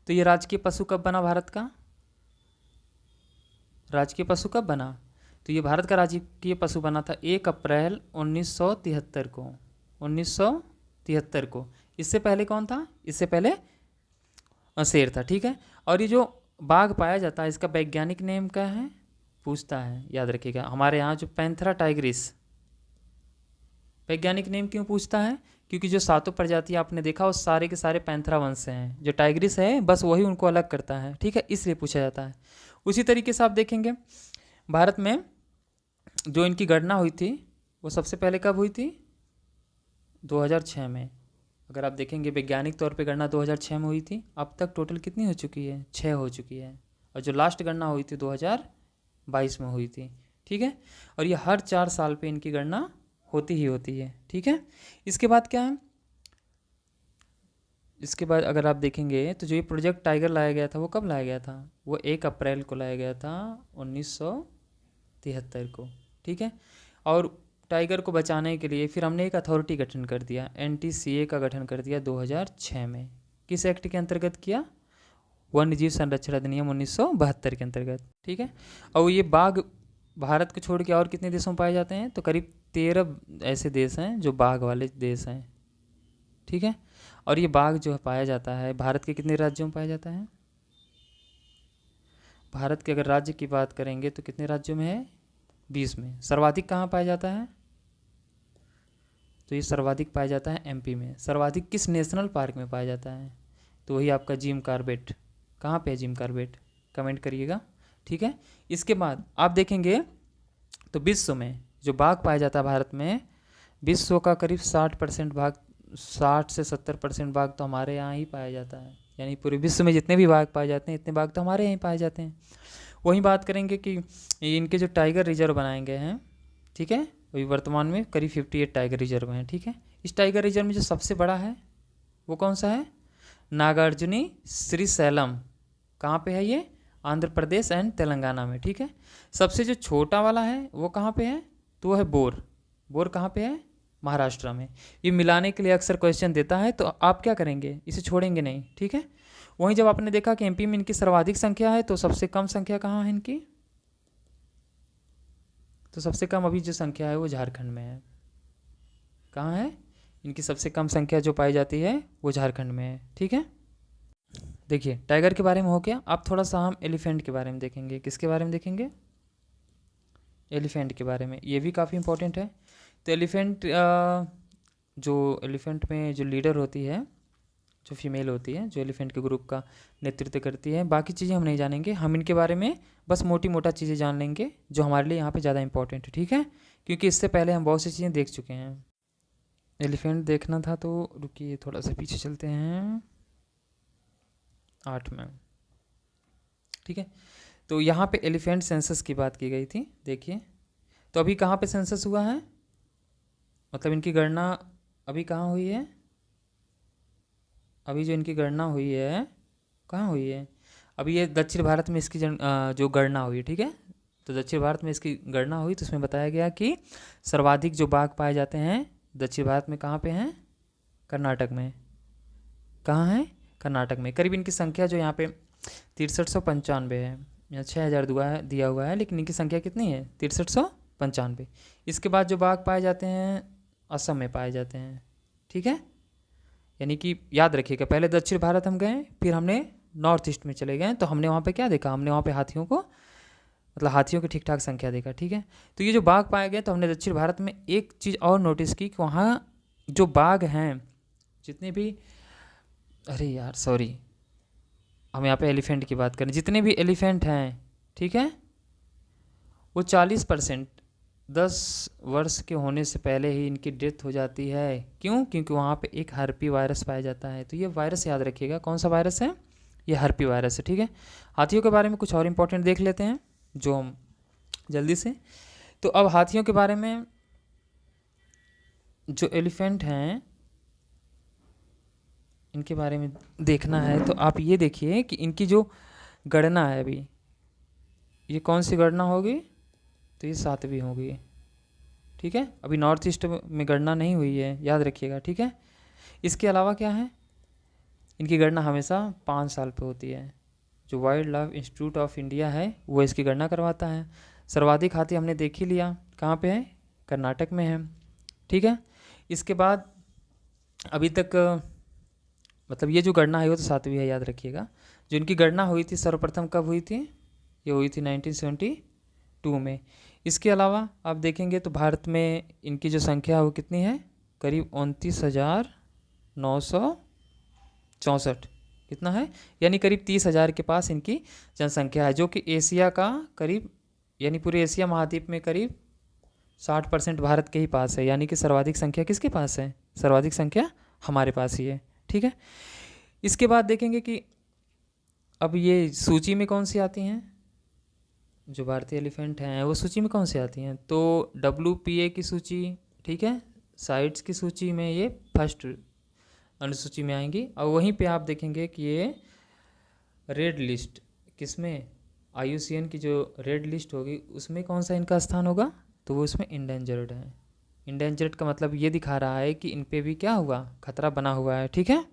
तो ये राजकीय पशु कब बना भारत का? राजकीय पशु कब बना? तो ये भारत का राजकीय पशु बना था 1 अप्रैल 1973 को, 1973 को। इससे पहले कौन था? इससे पहले शेर था, ठीक है। और ये जो बाघ पाया जाता है इसका वैज्ञानिक नेम क्या है? पूछता है, याद रखिएगा। हमारे यहाँ जो पैंथेरा टाइग्रिस, वैज्ञानिक नेम क्यों पूछता है? क्योंकि जो 7 प्रजाति आपने देखा वो सारे के सारे पैंथेरा वंश से हैं। जो टाइग्रिस है बस वही उनको अलग करता है, ठीक है, इसलिए पूछा जाता है। उसी तरीके से आप देखेंगे भारत में जो इनकी गणना हुई थी वो सबसे पहले कब हुई थी? 2006 में। अगर आप देखेंगे वैज्ञानिक तौर पे गणना 2006 में हुई थी। अब तक टोटल कितनी हो चुकी है? 6 हो चुकी है। और जो लास्ट गणना हुई थी 2022 में हुई थी, ठीक है। और ये हर 4 साल पे इनकी गणना होती ही होती है, ठीक है। इसके बाद क्या है? इसके बाद अगर आप देखेंगे तो जो ये प्रोजेक्ट टाइगर लाया गया था वो कब लाया गया था? वो 1 अप्रैल को लाया गया था 1973 को, ठीक है। और टाइगर को बचाने के लिए फिर हमने एक अथॉरिटी गठन कर दिया, NTCA का गठन कर दिया 2006 में। किस एक्ट के अंतर्गत किया? वन्य जीव संरक्षण अधिनियम 1972 के अंतर्गत, ठीक है। और ये बाघ भारत को छोड़ के और कितने देशों में पाए जाते हैं? तो करीब 13 ऐसे देश हैं जो बाघ वाले देश हैं, ठीक है। और ये बाघ जो पाया जाता है भारत के कितने राज्यों में पाया जाता है? भारत के अगर राज्य की बात करेंगे तो कितने राज्यों में है? 20 में। सर्वाधिक कहाँ पाया जाता है? तो ये सर्वाधिक पाया जाता है MP में। सर्वाधिक किस नेशनल पार्क में पाया जाता है? तो वही आपका जिम कॉर्बेट। कहाँ पे है जिम कॉर्बेट? कमेंट करिएगा, ठीक है। इसके बाद आप देखेंगे तो विश्व में जो बाघ पाया जाता है भारत में, विश्व का करीब 60% भाग, 60 से 70% बाघ तो हमारे यहाँ ही पाया जाता है। यानी पूरे विश्व में जितने भी बाघ पाए जाते हैं इतने बाघ तो हमारे यहाँ ही पाए जाते हैं। वहीं बात करेंगे कि इनके जो टाइगर रिजर्व बनाए गए हैं, ठीक है, वही वर्तमान में करीब 58 टाइगर रिजर्व हैं, ठीक है। इस टाइगर रिजर्व में जो सबसे बड़ा है वो कौन सा है? नागार्जुनी श्रीशैलम। कहाँ पे है ये? आंध्र प्रदेश एंड तेलंगाना में, ठीक है। सबसे जो छोटा वाला है वो कहाँ पे है? तो वो है बोर। बोर कहाँ पे है? महाराष्ट्र में। ये मिलाने के लिए अक्सर क्वेश्चन देता है तो आप क्या करेंगे? इसे छोड़ेंगे नहीं, ठीक है। वहीं जब आपने देखा कि MP में इनकी सर्वाधिक संख्या है तो सबसे कम संख्या कहाँ है इनकी? तो सबसे कम अभी जो संख्या है वो झारखंड में है। कहाँ है? इनकी सबसे कम संख्या जो पाई जाती है वो झारखंड में है, ठीक है। देखिए टाइगर के बारे में हो गया। अब थोड़ा सा हम एलिफेंट के बारे में देखेंगे। किसके बारे में देखेंगे? एलिफेंट के बारे में। ये भी काफ़ी इंपॉर्टेंट है। तो एलिफेंट जो एलिफेंट में जो लीडर होती है, जो फीमेल होती है, जो एलिफेंट के ग्रुप का नेतृत्व करती है, बाकी चीज़ें हम नहीं जानेंगे। हम इनके बारे में बस मोटी मोटा चीज़ें जान लेंगे जो हमारे लिए यहाँ पे ज़्यादा इंपॉर्टेंट है, ठीक है। क्योंकि इससे पहले हम बहुत सी चीज़ें देख चुके हैं। एलिफेंट देखना था तो रुकिए थोड़ा सा पीछे चलते हैं, 8 में, ठीक है। तो यहाँ पे एलिफेंट सेंसस की बात की गई थी। देखिए तो अभी कहाँ पे सेंसस हुआ है? मतलब इनकी गणना अभी कहाँ हुई है? अभी जो इनकी गणना हुई है कहाँ हुई है? अभी ये दक्षिण भारत में इसकी जो गणना हुई, ठीक है। तो दक्षिण भारत में इसकी गणना हुई तो उसमें बताया गया कि सर्वाधिक जो बाघ पाए जाते हैं दक्षिण भारत में कहाँ पे हैं? कर्नाटक में। कहाँ है? कर्नाटक में। करीब इनकी संख्या जो यहाँ पे 6395 है। यहाँ 6000 दिया हुआ है लेकिन इनकी संख्या कितनी है? 6395। इसके बाद जो बाघ पाए जाते हैं असम में पाए जाते हैं, ठीक है। यानी कि याद रखिएगा पहले दक्षिण भारत हम गए, फिर हमने नॉर्थ ईस्ट में चले गए, तो हमने वहाँ पे क्या देखा? हमने वहाँ पे हाथियों को, मतलब हाथियों की ठीक ठाक संख्या देखा, ठीक है। तो ये जो बाघ पाए गए तो हमने दक्षिण भारत में एक चीज़ और नोटिस की कि वहाँ जो बाघ हैं जितने भी, अरे यार सॉरी, हम यहाँ पे एलिफेंट की बात करें, जितने भी एलिफेंट हैं, ठीक है, वो 40% 10 वर्ष के होने से पहले ही इनकी डेथ हो जाती है। क्यों? क्योंकि वहाँ पे एक हर्पी वायरस पाया जाता है। तो ये वायरस याद रखिएगा, कौन सा वायरस है? ये हर्पी वायरस है, ठीक है। हाथियों के बारे में कुछ और इंपॉर्टेंट देख लेते हैं जो हम जल्दी से। तो अब हाथियों के बारे में, जो एलिफेंट हैं इनके बारे में देखना है तो आप ये देखिए कि इनकी जो गणना है अभी, ये कौन सी गणना होगी? तो ये 7वीं होगी, ठीक है। अभी नॉर्थ ईस्ट में गणना नहीं हुई है, याद रखिएगा, ठीक है। इसके अलावा क्या है? इनकी गणना हमेशा 5 साल पे होती है। जो wild life institute of India है वो इसकी गणना करवाता है। सर्वाधिक हाथी हमने देख ही लिया, कहाँ पे है, कर्नाटक में है, ठीक है। इसके बाद अभी तक मतलब ये जो गणना है वो तो 7वीं है, याद रखिएगा। जो इनकी गणना हुई थी सर्वप्रथम कब हुई थी, ये हुई थी 1972 में। इसके अलावा आप देखेंगे तो भारत में इनकी जो संख्या है वो कितनी है, करीब 29,964, कितना है, यानी करीब 30,000 के पास इनकी जनसंख्या है, जो कि एशिया का करीब, यानी पूरे एशिया महाद्वीप में करीब 60% भारत के ही पास है। यानी कि सर्वाधिक संख्या किसके पास है, सर्वाधिक संख्या हमारे पास ही है, ठीक है। इसके बाद देखेंगे कि अब ये सूची में कौन सी आती हैं, जो भारतीय एलिफेंट हैं वो सूची में कौन सी आती हैं, तो WPA की सूची, ठीक है, साइट्स की सूची में ये फर्स्ट अनुसूची में आएंगी। और वहीं पे आप देखेंगे कि ये रेड लिस्ट किसमें, IUCN की जो रेड लिस्ट होगी उसमें कौन सा इनका स्थान होगा, तो वो उसमें इंडेंजर्ड है। इंडेंजर्ड का मतलब ये दिखा रहा है कि इन पे भी क्या हुआ, खतरा बना हुआ है, ठीक है।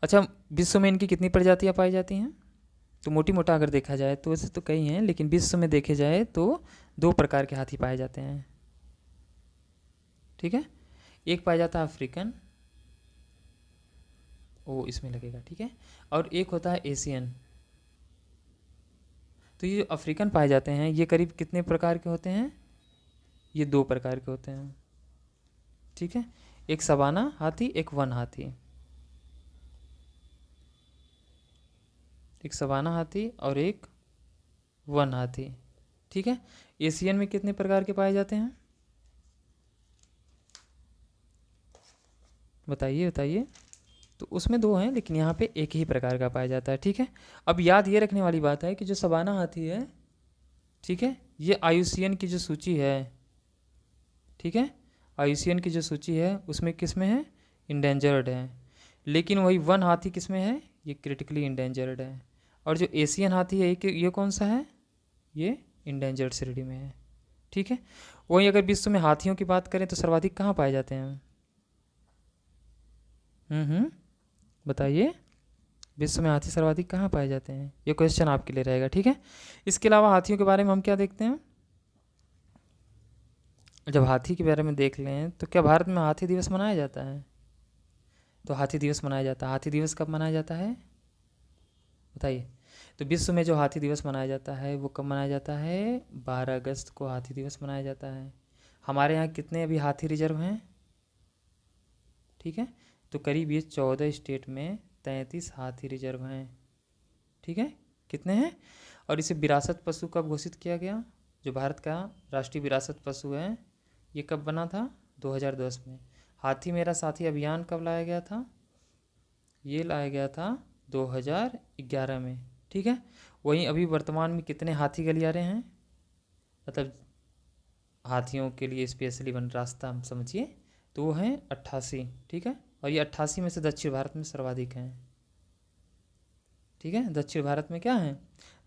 अच्छा, विश्व में इनकी कितनी प्रजातियां पाई जाती हैं, तो मोटी मोटा अगर देखा जाए तो वैसे तो कई हैं, लेकिन विश्व में देखे जाए तो 2 प्रकार के हाथी पाए जाते हैं, ठीक है। एक पाया जाता है अफ्रीकन, वो इसमें लगेगा, ठीक है, और एक होता है एशियन। तो ये जो अफ्रीकन पाए जाते हैं ये करीब कितने प्रकार के होते हैं, ये 2 प्रकार के होते हैं, ठीक है। एक सवाना हाथी, एक वन हाथी, एक सवाना हाथी और एक वन हाथी, ठीक है। एशियन में कितने प्रकार के पाए जाते हैं, बताइए बताइए, तो उसमें 2 हैं, लेकिन यहाँ पे एक ही प्रकार का पाया जाता है, ठीक है। अब याद ये रखने वाली बात है कि जो सवाना हाथी है, ठीक है, ये IUCN की जो सूची है, ठीक है, IUCN की जो सूची है उसमें किस में है, इंडेंजर्ड है। लेकिन वही वन हाथी किस में है, ये क्रिटिकली इंडेंजर्ड है। और जो एशियन हाथी है ये कौन सा है, ये इंडेंजर्ड श्रेणी में है, ठीक है। वहीं अगर विश्व में हाथियों की बात करें तो सर्वाधिक कहाँ पाए जाते हैं, बताइए, विश्व में हाथी सर्वाधिक कहाँ पाए जाते हैं, ये क्वेश्चन आपके लिए रहेगा, ठीक है। इसके अलावा हाथियों के बारे में हम क्या देखते हैं, जब हाथी के बारे में देख लें तो क्या भारत में हाथी दिवस मनाया जाता है, तो हाथी दिवस मनाया जाता है। हाथी दिवस कब मनाया जाता है, बताइए। तो विश्व में जो हाथी दिवस मनाया जाता है वो कब मनाया जाता है, 12 अगस्त को हाथी दिवस मनाया जाता है। हमारे यहाँ कितने अभी हाथी रिजर्व हैं, ठीक है, तो करीब ये 14 स्टेट में 33 हाथी रिजर्व हैं, ठीक है, कितने हैं। और इसे विरासत पशु कब घोषित किया गया, जो भारत का राष्ट्रीय विरासत पशु है ये कब बना था, 2010 में। हाथी मेरा साथी अभियान कब लाया गया था, ये लाया गया था 2011 में, ठीक है। वहीं अभी वर्तमान में कितने हाथी गलियारे हैं, मतलब हाथियों के लिए स्पेशली बन रास्ता हम समझिए, तो वो हैं 88, ठीक है। और ये 88 में से दक्षिण भारत में सर्वाधिक हैं, ठीक है, दक्षिण भारत में क्या है,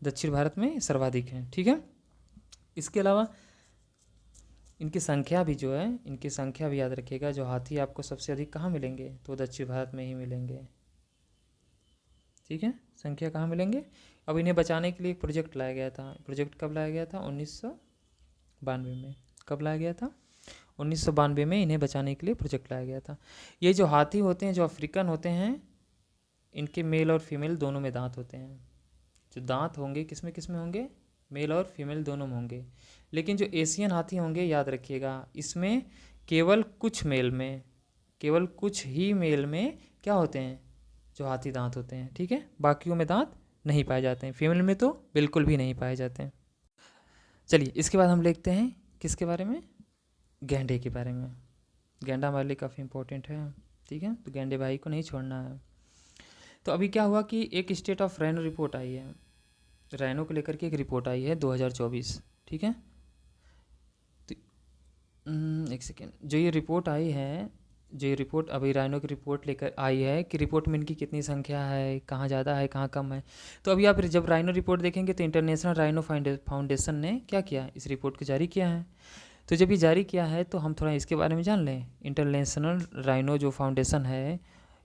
दक्षिण भारत में सर्वाधिक हैं, ठीक है। इसके अलावा इनकी संख्या भी जो है, इनकी संख्या भी याद रखिएगा, जो हाथी आपको सबसे अधिक कहाँ मिलेंगे, तो दक्षिण भारत में ही मिलेंगे, ठीक है। संख्या कहाँ मिलेंगे। अब इन्हें बचाने के लिए एक प्रोजेक्ट लाया गया था, प्रोजेक्ट कब लाया गया था, 1992 में। कब लाया गया था, 1992 में इन्हें बचाने के लिए प्रोजेक्ट लाया गया था। ये जो हाथी होते हैं, जो अफ्रीकन होते हैं, इनके मेल और फीमेल दोनों में दांत होते हैं। जो दांत होंगे किस में होंगे, मेल और फीमेल दोनों में होंगे। लेकिन जो एशियन हाथी होंगे, याद रखिएगा, इसमें केवल कुछ मेल में, केवल कुछ ही मेल में क्या होते हैं, जो हाथी दांत होते हैं, ठीक है, बाकियों में दांत नहीं पाए जाते हैं, फीमेल में तो बिल्कुल भी नहीं पाए जाते हैं। चलिए इसके बाद हम देखते हैं किसके बारे में, गैंडे के बारे में। गैंडा हमारे लिए काफ़ी इंपॉर्टेंट है, ठीक है, तो गैंडे भाई को नहीं छोड़ना है। तो अभी क्या हुआ कि एक स्टेट ऑफ रैनो रिपोर्ट आई है, रैनो को लेकर के एक रिपोर्ट आई है 2024, ठीक है। तो एक सेकेंड, जो ये रिपोर्ट आई है, जो ये रिपोर्ट अभी राइनो की रिपोर्ट लेकर आई है कि रिपोर्ट में इनकी कितनी संख्या है, कहाँ ज़्यादा है कहाँ कम है। तो अभी आप जब राइनो रिपोर्ट देखेंगे तो इंटरनेशनल राइनो फाउंडेशन ने क्या किया, इस रिपोर्ट को जारी किया है। तो जब ये जारी किया है तो हम थोड़ा इसके बारे में जान लें। इंटरनेशनल राइनो जो फाउंडेशन है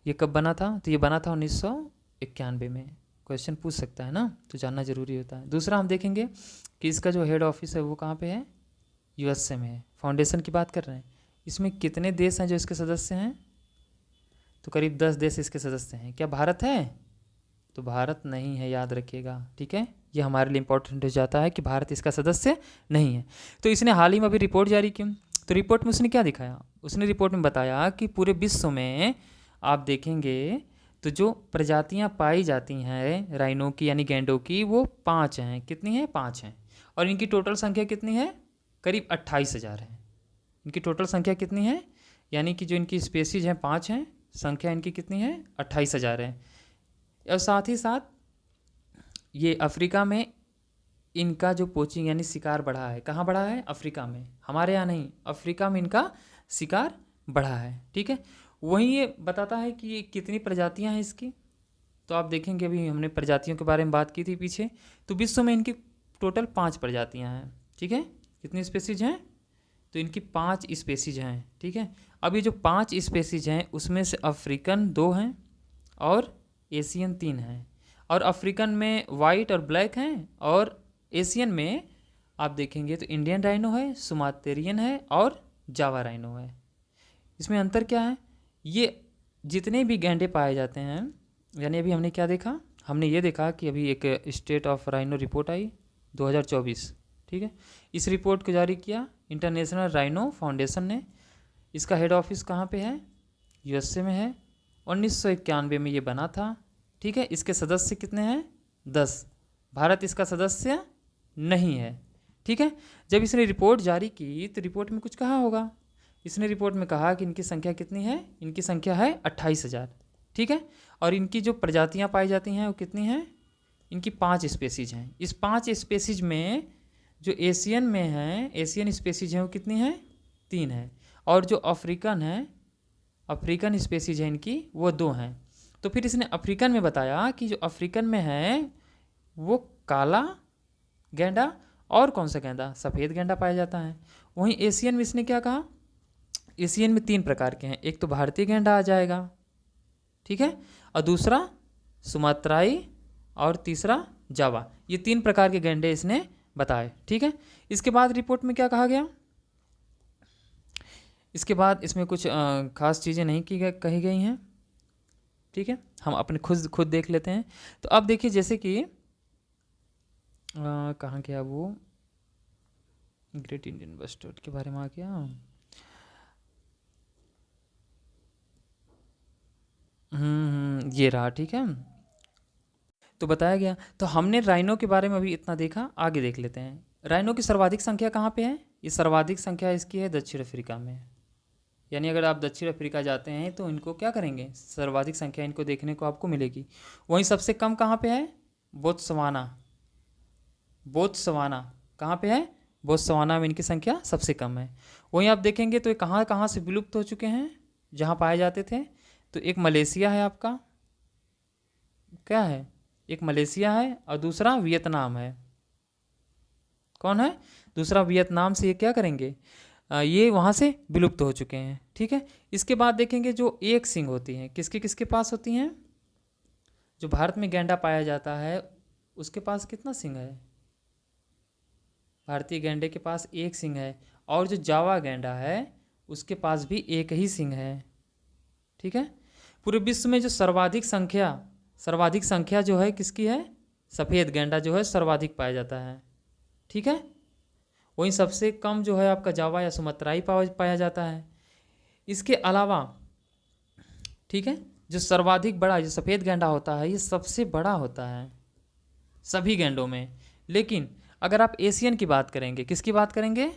ये कब बना था, तो ये बना था 1991 में। क्वेश्चन पूछ सकता है ना, तो जानना जरूरी होता है। दूसरा हम देखेंगे कि इसका जो हेड ऑफिस है वो कहाँ पे है, यूएसए में है। फाउंडेशन की बात कर रहे हैं, इसमें कितने देश हैं जो इसके सदस्य हैं, तो करीब 10 देश इसके सदस्य हैं। क्या भारत है, तो भारत नहीं है, याद रखिएगा, ठीक है। ये हमारे लिए इंपॉर्टेंट हो जाता है कि भारत इसका सदस्य नहीं है। तो इसने हाल ही में अभी रिपोर्ट जारी की, तो रिपोर्ट में उसने क्या दिखाया, उसने रिपोर्ट में बताया कि पूरे विश्व में आप देखेंगे तो जो प्रजातियां पाई जाती हैं राइनो की यानी गैंडों की, वो 5 हैं। कितनी हैं, 5 हैं। और इनकी टोटल संख्या कितनी है, करीब 28,000 है। इनकी टोटल संख्या कितनी है, यानी कि जो इनकी स्पेसीज हैं 5 हैं, संख्या इनकी कितनी है, 28,000 है। और साथ ही साथ ये अफ्रीका में इनका जो पोचिंग यानी शिकार बढ़ा है। कहाँ बढ़ा है, अफ्रीका में, हमारे यहाँ नहीं, अफ्रीका में इनका शिकार बढ़ा है, ठीक है। वहीं ये बताता है कि ये कितनी प्रजातियां हैं इसकी, तो आप देखेंगे अभी हमने प्रजातियों के बारे में बात की थी पीछे, तो विश्व में इनकी टोटल 5 प्रजातियां हैं, ठीक है। कितनी स्पेसीज हैं, तो इनकी 5 स्पेसीज हैं, ठीक है। अब ये जो 5 स्पेसीज हैं उसमें से अफ्रीकन 2 हैं और एशियन 3 हैं। और अफ्रीकन में वाइट और ब्लैक हैं, और एशियन में आप देखेंगे तो इंडियन राइनो है, सुमातेरियन है और जावा राइनो है। इसमें अंतर क्या है, ये जितने भी गैंडे पाए जाते हैं, यानी अभी हमने क्या देखा, हमने ये देखा कि अभी एक स्टेट ऑफ राइनो रिपोर्ट आई 2024, ठीक है। इस रिपोर्ट को जारी किया इंटरनेशनल राइनो फाउंडेशन ने। इसका हेड ऑफिस कहाँ पे है, यूएसए में है। 1991 में ये बना था, ठीक है। इसके सदस्य कितने हैं, 10। भारत इसका सदस्य नहीं है, ठीक है। जब इसने रिपोर्ट जारी की तो रिपोर्ट में कुछ कहा होगा, इसने रिपोर्ट में कहा कि इनकी संख्या कितनी है, इनकी संख्या है 28,000, ठीक है। और इनकी जो प्रजातियां पाई जाती हैं वो कितनी हैं, इनकी 5 स्पेसीज हैं। इस 5 स्पेसीज में जो एशियन में हैं, एशियन स्पेसीज हैं वो कितनी हैं, 3 हैं। और जो अफ्रीकन है, अफ्रीकन स्पेसीज है इनकी, वो 2 हैं। तो फिर इसने अफ्रीकन में बताया कि जो अफ्रीकन में है वो काला गेंडा और कौन सा गेंडा, सफ़ेद गेंडा पाया जाता है। वहीं एशियन में इसने क्या कहा, एशियन में 3 प्रकार के हैं, एक तो भारतीय गेंडा आ जाएगा, ठीक है, और दूसरा सुमात्राई और तीसरा जावा। ये 3 प्रकार के गेंडे इसने बताए, ठीक है। इसके बाद रिपोर्ट में क्या कहा गया, इसके बाद इसमें कुछ खास चीज़ें नहीं कही गई हैं, ठीक है। हम अपने खुद देख लेते हैं। तो अब देखिए जैसे कि कहाँ गया वो, ग्रेट इंडियन बस्टर्ड के बारे में आ गया, ये रहा, ठीक है। तो बताया गया, तो हमने राइनो के बारे में अभी इतना देखा, आगे देख लेते हैं। राइनो की सर्वाधिक संख्या कहाँ पे है, ये सर्वाधिक संख्या इसकी है दक्षिण अफ्रीका में। यानी अगर आप दक्षिण अफ्रीका जाते हैं तो इनको क्या करेंगे, सर्वाधिक संख्या इनको देखने को आपको मिलेगी। वहीं सबसे कम कहाँ पे है, बोत्सवाना। बोत्सवाना कहाँ पे है, बोत्सवाना में इनकी संख्या सबसे कम है। वहीं आप देखेंगे तो ये कहाँ कहाँ से विलुप्त हो चुके हैं जहाँ पाए जाते थे, तो एक मलेशिया है आपका, क्या है, एक मलेशिया है और दूसरा वियतनाम है। कौन है, दूसरा वियतनाम से ये क्या करेंगे, ये वहाँ से विलुप्त हो चुके हैं, ठीक है। इसके बाद देखेंगे जो एक सींग होती हैं, किसके किसके पास होती हैं, जो भारत में गैंडा पाया जाता है उसके पास कितना सींग है, भारतीय गैंडे के पास एक सींग है। और जो जावा गैंडा है उसके पास भी एक ही सींग है, ठीक है। पूरे विश्व में जो सर्वाधिक संख्या जो है किसकी है, सफ़ेद गैंडा जो है सर्वाधिक पाया जाता है, ठीक है। वहीं सबसे कम जो है आपका जावा या सुमात्राई पाया जाता है। इसके अलावा, ठीक है, जो सर्वाधिक बड़ा जो सफ़ेद गैंडा होता है ये सबसे बड़ा होता है सभी गैंडों में। लेकिन अगर आप एशियन की बात करेंगे, किसकी बात करेंगे,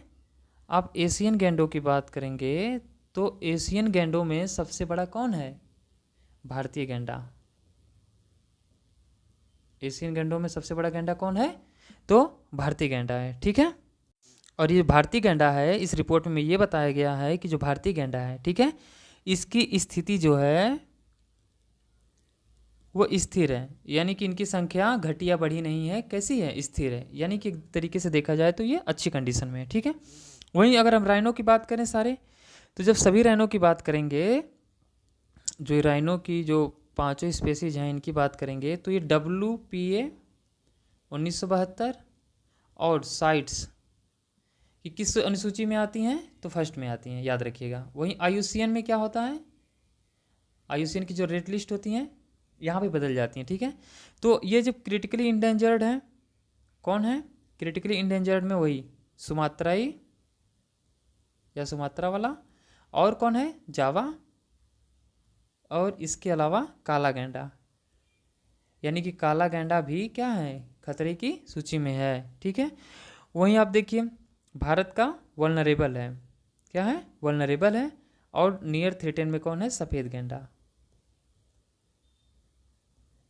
आप एशियन गैंडों की बात करेंगे तो एशियन गैंडों में सबसे बड़ा कौन है, भारतीय गैंडा। एशियन गैंडों में सबसे बड़ा गैंडा कौन है, तो भारतीय गैंडा है, ठीक है। और ये भारतीय गैंडा है, इस रिपोर्ट में ये बताया गया है कि जो भारतीय गैंडा है, ठीक है, इसकी स्थिति जो है वो स्थिर है, यानी कि इनकी संख्या घटी या बढ़ी नहीं है, कैसी है, स्थिर है। यानी कि एक तरीके से देखा जाए तो ये अच्छी कंडीशन में है, ठीक है। वहीं अगर हम राइनो की बात करें सारे, तो जब सभी राइनो की बात करेंगे, जो राइनो की जो पांचों स्पेसीज हैं इनकी बात करेंगे तो ये WPA 1972 और साइट्स कि किस अनुसूची में आती हैं, तो फर्स्ट में आती हैं, याद रखिएगा। वहीं IUCN में क्या होता है, IUCN की जो रेड लिस्ट होती हैं यहाँ पे बदल जाती हैं, ठीक है। तो ये जो क्रिटिकली इंडेंजर्ड है, कौन है क्रिटिकली इंडेंजर्ड में, वही सुमात्राई या सुमात्रा वाला, और कौन है जावा, और इसके अलावा काला गैंडा, यानी कि काला गैंडा भी क्या है, खतरे की सूची में है, ठीक है। वहीं आप देखिए भारत का वल्नरेबल है, क्या है, वल्नरेबल है, और नियर थ्रेटेन में कौन है, सफ़ेद गैंडा।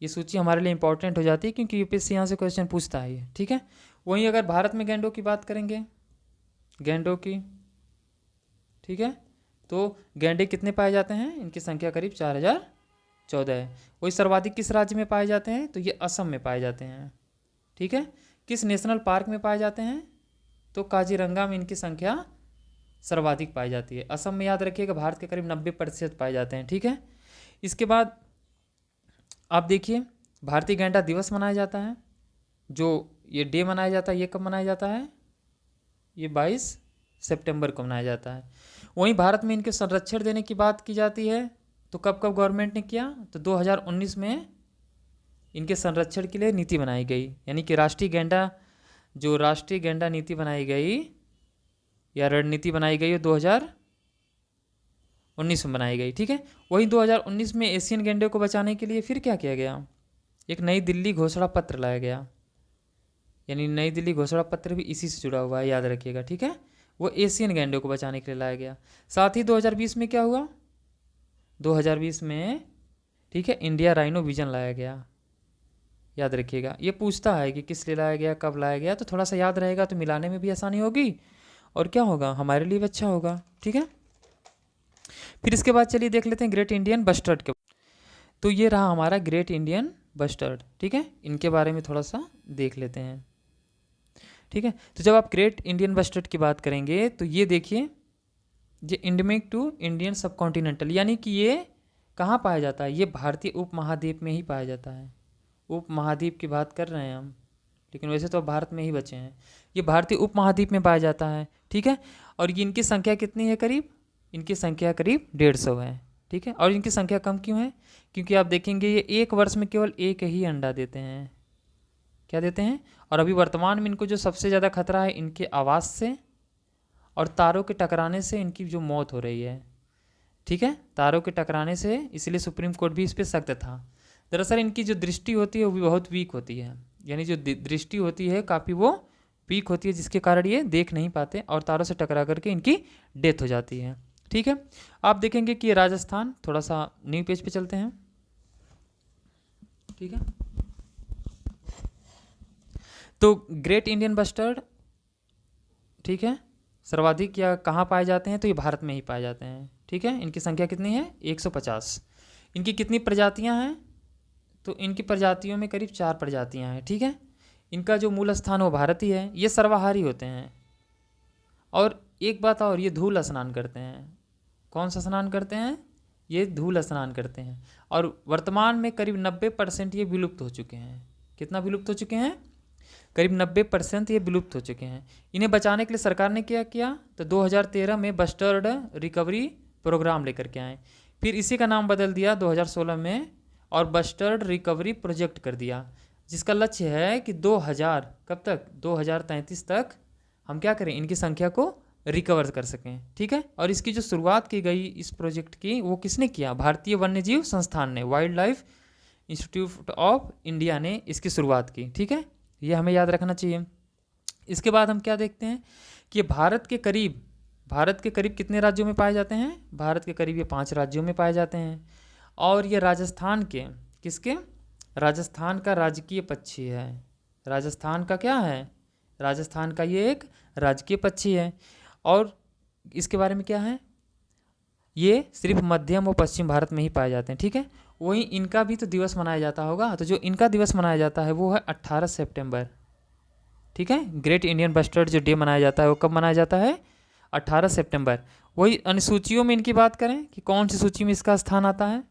ये सूची हमारे लिए इंपॉर्टेंट हो जाती है क्योंकि यूपीएससी यहाँ से क्वेश्चन पूछता है ये, ठीक है। वहीं अगर भारत में गैंडों की बात करेंगे, गैंडों की, ठीक है, तो गैंडे कितने पाए जाते हैं, इनकी संख्या करीब 4014 है। वही सर्वाधिक किस राज्य में पाए जाते हैं, तो ये असम में पाए जाते हैं, ठीक है। किस नेशनल पार्क में पाए जाते हैं, तो काजीरंगा में इनकी संख्या सर्वाधिक पाई जाती है। असम में याद रखिएगा भारत के करीब 90% पाए जाते हैं, ठीक है। इसके बाद आप देखिए भारतीय गैंडा दिवस मनाया जाता है, जो ये डे मनाया जाता है, ये कब मनाया जाता है, ये 22 सितंबर को मनाया जाता है। वहीं भारत में इनके संरक्षण देने की बात की जाती है, तो कब कब गवर्नमेंट ने किया, तो 2019 में इनके संरक्षण के लिए नीति बनाई गई, यानी कि राष्ट्रीय गैंडा नीति बनाई गई या रणनीति बनाई गई, 2019 में बनाई गई, ठीक है। वहीं 2019 में एशियन गैंडे को बचाने के लिए फिर क्या किया गया, एक नई दिल्ली घोषणा पत्र लाया गया, यानी नई दिल्ली घोषणा पत्र भी इसी से जुड़ा हुआ है, याद रखिएगा, ठीक है। वो एशियन गैंडे को बचाने के लिए लाया गया। साथ ही 2020 में क्या हुआ, 2020 में, ठीक है, इंडिया राइनो विजन लाया गया, याद रखिएगा। ये पूछता है कि किस लिए लाया गया, कब लाया गया, तो थोड़ा सा याद रहेगा तो मिलाने में भी आसानी होगी और क्या होगा, हमारे लिए भी अच्छा होगा, ठीक है। फिर इसके बाद चलिए देख लेते हैं ग्रेट इंडियन बस्टर्ड के। तो ये रहा हमारा ग्रेट इंडियन बस्टर्ड, ठीक है। इनके बारे में थोड़ा सा देख लेते हैं, ठीक है। तो जब आप ग्रेट इंडियन बस्टर्ड की बात करेंगे तो ये देखिए, ये इंडेमिक टू इंडियन सब कॉन्टिनेंटल, यानी कि ये कहाँ पाया जाता है, ये भारतीय उपमहाद्वीप में ही पाया जाता है। उपमहाद्वीप की बात कर रहे हैं हम, लेकिन वैसे तो भारत में ही बचे हैं। ये भारतीय उपमहाद्वीप में पाया जाता है, ठीक है। और ये इनकी संख्या कितनी है, करीब, इनकी संख्या करीब 150 है, ठीक है। और इनकी संख्या कम क्यों है, क्योंकि आप देखेंगे ये एक वर्ष में केवल एक ही अंडा देते हैं, क्या देते हैं। और अभी वर्तमान में इनको जो सबसे ज़्यादा खतरा है इनके आवास से और तारों के टकराने से इनकी जो मौत हो रही है, ठीक है, तारों के टकराने से, इसलिए सुप्रीम कोर्ट भी इस पर सख्त था। दरअसल इनकी जो दृष्टि होती है वो भी बहुत वीक होती है, यानी जो दृष्टि होती है काफ़ी वो वीक होती है, जिसके कारण ये देख नहीं पाते और तारों से टकरा करके इनकी डेथ हो जाती है, ठीक है। आप देखेंगे कि ये राजस्थान, थोड़ा सा न्यू पेज पे चलते हैं, ठीक है। तो ग्रेट इंडियन बस्टर्ड, ठीक है, सर्वाधिक या कहाँ पाए जाते हैं, तो ये भारत में ही पाए जाते हैं, ठीक है। इनकी संख्या कितनी है, 150। इनकी कितनी प्रजातियां हैं, तो इनकी प्रजातियों में करीब 4 प्रजातियां हैं, ठीक है। इनका जो मूल स्थान वो भारत ही है। ये सर्वाहारी होते हैं, और एक बात और, ये धूल स्नान करते हैं। कौन सा स्नान करते हैं, ये धूल स्नान करते हैं। और वर्तमान में करीब 90% ये विलुप्त हो चुके हैं। कितना विलुप्त हो चुके हैं, करीब 90% ये विलुप्त हो चुके हैं। इन्हें बचाने के लिए सरकार ने क्या किया, तो 2013 में बस्टर्ड रिकवरी प्रोग्राम लेकर के आए। फिर इसी का नाम बदल दिया 2016 में और बस्टर्ड रिकवरी प्रोजेक्ट कर दिया, जिसका लक्ष्य है कि 2000 कब तक, 2033 तक हम क्या करें, इनकी संख्या को रिकवर कर सकें, ठीक है। और इसकी जो शुरुआत की गई इस प्रोजेक्ट की, वो किसने किया, भारतीय वन्यजीव संस्थान ने, wild life institute of India ने इसकी शुरुआत की, ठीक है। ये हमें याद रखना चाहिए। इसके बाद हम क्या देखते हैं कि भारत के करीब कितने राज्यों में पाए जाते हैं, भारत के करीब ये 5 राज्यों में पाए जाते हैं। और ये राजस्थान के, किसके, राजस्थान का राजकीय पक्षी है। राजस्थान का क्या है, राजस्थान का ये एक राजकीय पक्षी है। और इसके बारे में क्या है, ये सिर्फ मध्यम और पश्चिम भारत में ही पाए जाते हैं, ठीक है। वहीं इनका भी तो दिवस मनाया जाता होगा, तो जो इनका दिवस मनाया जाता है वो है 18 सितंबर, ठीक है। ग्रेट इंडियन बस्टर्ड जो डे मनाया जाता है वो कब मनाया जाता है, 18 सितंबर। वही अनुसूचियों में इनकी बात करें कि कौन सी सूची में इसका स्थान आता है,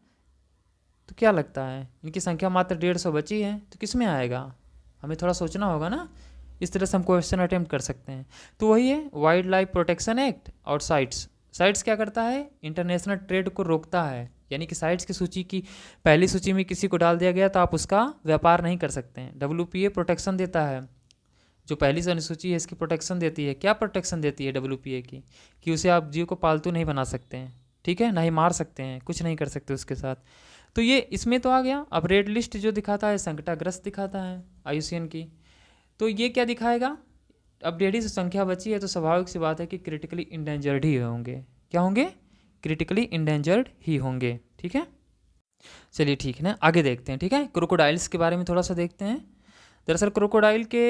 तो क्या लगता है इनकी संख्या मात्र 150 बची है, तो किस में आएगा? हमें थोड़ा सोचना होगा ना, इस तरह से हम क्वेश्चन अटेम्प्ट कर सकते हैं। तो वही है वाइल्ड लाइफ प्रोटेक्शन एक्ट और साइट्स। साइट्स क्या करता है? इंटरनेशनल ट्रेड को रोकता है, यानी कि साइट्स की सूची की पहली सूची में किसी को डाल दिया गया तो आप उसका व्यापार नहीं कर सकते हैं। WPA प्रोटेक्शन देता है, जो पहली अनुसूची है इसकी प्रोटेक्शन देती है। क्या प्रोटेक्शन देती है WPA की? कि उसे आप जीव को पालतू नहीं बना सकते हैं, ठीक है, ना ही मार सकते हैं, कुछ नहीं कर सकते उसके साथ। तो ये इसमें तो आ गया। अब रेड लिस्ट जो दिखाता है संकटाग्रस्त दिखाता है IUCN की, तो ये क्या दिखाएगा? अब 150 संख्या बची है तो स्वाभाविक सी बात है कि क्रिटिकली इंडेंजर्ड ही होंगे। क्या होंगे? क्रिटिकली इंडेंजर्ड ही होंगे, ठीक है। चलिए ठीक है ना, आगे देखते हैं, ठीक है। क्रोकोडाइल्स के बारे में थोड़ा सा देखते हैं। दरअसल क्रोकोडाइल के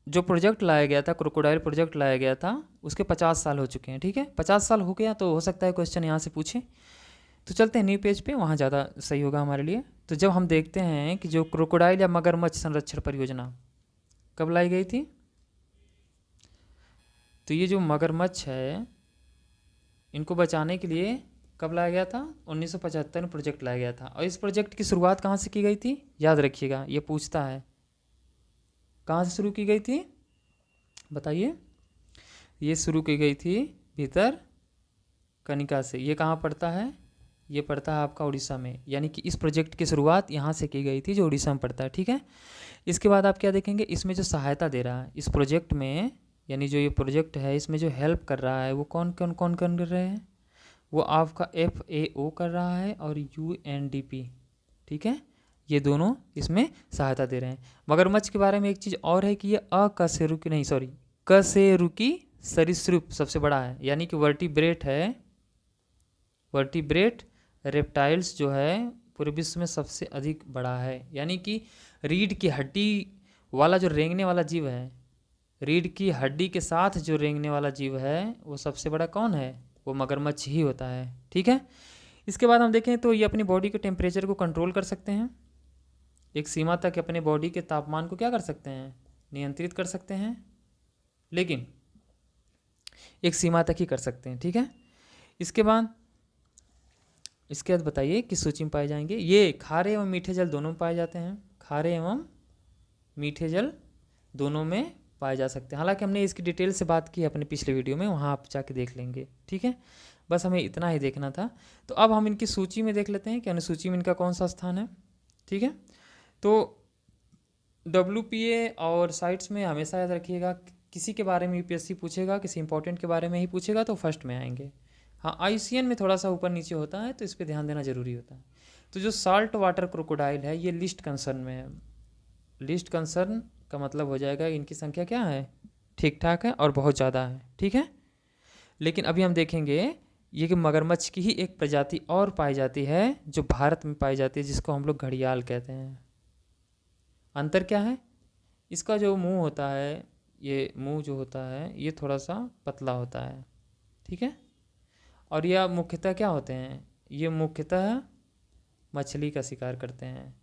जो प्रोजेक्ट लाया गया था, क्रोकोडाइल प्रोजेक्ट लाया गया था, उसके 50 साल हो चुके हैं, ठीक है। 50 साल हो गया तो हो सकता है क्वेश्चन यहाँ से पूछे। तो चलते हैं न्यू पेज पे, वहाँ ज़्यादा सही होगा हमारे लिए। तो जब हम देखते हैं कि जो क्रोकोडाइल या मगरमच्छ संरक्षण परियोजना कब लाई गई थी, तो ये जो मगरमच्छ है इनको बचाने के लिए कब लाया गया था? 1975 में प्रोजेक्ट लाया गया था। और इस प्रोजेक्ट की शुरुआत कहाँ से की गई थी? याद रखिएगा, ये पूछता है कहाँ से शुरू की गई थी, बताइए। ये शुरू की गई थी भीतर कनिका से। ये कहाँ पड़ता है? ये पड़ता है आपका उड़ीसा में, यानी कि इस प्रोजेक्ट की शुरुआत यहाँ से की गई थी जो उड़ीसा में पड़ता है, ठीक है। इसके बाद आप क्या देखेंगे, इसमें जो सहायता दे रहा है इस प्रोजेक्ट में, यानी जो ये प्रोजेक्ट है इसमें जो हेल्प कर रहा है वो कौन कौन कौन कौन कर रहे हैं? वो आपका FAO कर रहा है और UNDP, ठीक है। ये दोनों इसमें सहायता दे रहे हैं। मगरमच्छ के बारे में एक चीज़ और है कि ये अकशेरुकी नहीं सॉरी कशेरुकी सरीसृप सबसे बड़ा है, यानी कि वर्टिब्रेट है। वर्टिब्रेट रेप्टाइल्स जो है पूरे विश्व में सबसे अधिक बड़ा है, यानी कि रीढ़ की हड्डी वाला जो रेंगने वाला जीव है, रीढ़ की हड्डी के साथ जो रेंगने वाला जीव है वो सबसे बड़ा कौन है? वो मगरमच्छ ही होता है, ठीक है। इसके बाद हम देखें तो ये अपनी बॉडी के टेम्परेचर को कंट्रोल कर सकते हैं, एक सीमा तक अपने बॉडी के तापमान को क्या कर सकते हैं? नियंत्रित कर सकते हैं, लेकिन एक सीमा तक ही कर सकते हैं, ठीक है। इसके बाद बताइए किस सूची में पाए जाएंगे? ये खारे एवं मीठे जल दोनों में पाए जाते हैं, खारे एवं मीठे जल दोनों में पाए जा सकते हैं। हालांकि हमने इसकी डिटेल से बात की अपने पिछले वीडियो में, वहाँ आप जाके देख लेंगे, ठीक है। बस हमें इतना ही देखना था। तो अब हम इनकी सूची में देख लेते हैं कि अनुसूची में इनका कौन सा स्थान है, ठीक है। तो WPA और साइट्स में हमेशा याद रखिएगा, किसी के बारे में UPSC पूछेगा, किसी इंपॉर्टेंट के बारे में ही पूछेगा तो फर्स्ट में आएंगे। हाँ, IUCN में थोड़ा सा ऊपर नीचे होता है तो इस पर ध्यान देना जरूरी होता है। तो जो साल्ट वाटर क्रोकोडाइल है ये लिस्ट कंसर्न में है। लिस्ट कंसर्न का मतलब हो जाएगा इनकी संख्या क्या है? ठीक ठाक है और बहुत ज़्यादा है, ठीक है। लेकिन अभी हम देखेंगे ये कि मगरमच्छ की ही एक प्रजाति और पाई जाती है जो भारत में पाई जाती है, जिसको हम लोग घड़ियाल कहते हैं। अंतर क्या है? इसका जो मुंह होता है, ये मुंह जो होता है ये थोड़ा सा पतला होता है, ठीक है। और यह मुख्यतः क्या होते हैं? ये मुख्यतः मछली का शिकार करते हैं।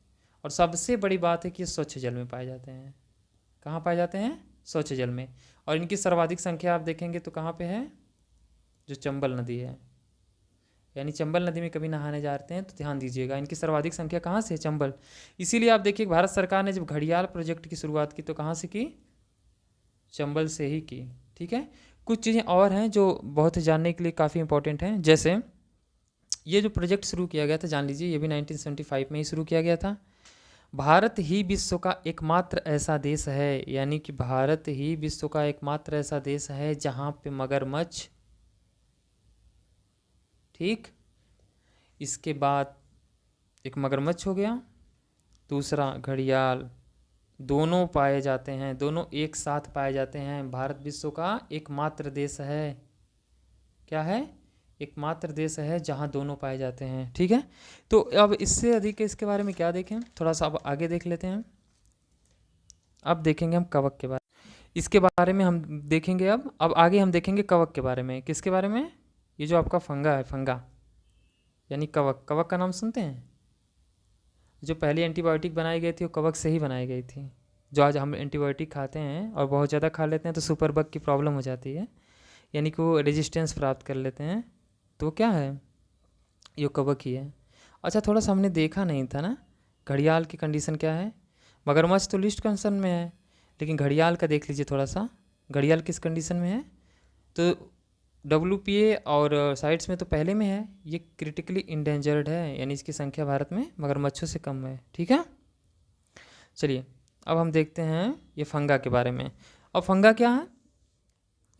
और सबसे बड़ी बात है कि ये स्वच्छ जल में पाए जाते हैं। कहाँ पाए जाते हैं? स्वच्छ जल में। और इनकी सर्वाधिक संख्या आप देखेंगे तो कहाँ पे है? जो चंबल नदी है, यानी चंबल नदी में कभी नहाने जाते हैं तो ध्यान दीजिएगा, इनकी सर्वाधिक संख्या कहाँ से है? चंबल। इसीलिए आप देखिए भारत सरकार ने जब घड़ियाल प्रोजेक्ट की शुरुआत की तो कहाँ से की? चंबल से ही की, ठीक है। कुछ चीज़ें और हैं जो बहुत जानने के लिए काफ़ी इंपॉर्टेंट हैं, जैसे ये जो प्रोजेक्ट शुरू किया गया था, जान लीजिए ये भी 1975 में ही शुरू किया गया था। भारत ही विश्व का एकमात्र ऐसा देश है, यानी कि भारत ही विश्व का एकमात्र ऐसा देश है जहाँ पे मगरमच्छ, ठीक, इसके बाद एक मगरमच्छ हो गया, दूसरा घड़ियाल, दोनों पाए जाते हैं, दोनों एक साथ पाए जाते हैं। भारत विश्व का एकमात्र देश है, क्या है? एकमात्र देश है जहाँ दोनों पाए जाते हैं, ठीक है। तो अब इससे अधिक इसके बारे में क्या देखें, थोड़ा सा अब आगे देख लेते हैं। अब देखेंगे हम कवक के बारे में, इसके बारे में हम देखेंगे। अब आगे हम देखेंगे कवक के बारे में। किसके बारे में? ये जो आपका फंगा है, फंगा यानी कवक। कवक का नाम सुनते हैं? जो पहली एंटीबायोटिक बनाई गई थी वो कवक से ही बनाई गई थी। जो आज हम एंटीबायोटिक खाते हैं और बहुत ज़्यादा खा लेते हैं तो सुपर बग की प्रॉब्लम हो जाती है, यानी कि वो रेजिस्टेंस प्राप्त कर लेते हैं, तो क्या है? ये कवक ही है। अच्छा, थोड़ा सा हमने देखा नहीं था ना घड़ियाल की कंडीशन क्या है। मगरमच्छ तो लिस्ट कंसर्न में है, लेकिन घड़ियाल का देख लीजिए थोड़ा सा, घड़ियाल किस कंडीशन में है। तो WPA और साइट्स में तो पहले में है, ये क्रिटिकली इंडेंजर्ड है, यानी इसकी संख्या भारत में मगरमच्छों से कम है। ठीक है, चलिए अब हम देखते हैं ये फंगा के बारे में। अब फंगा क्या है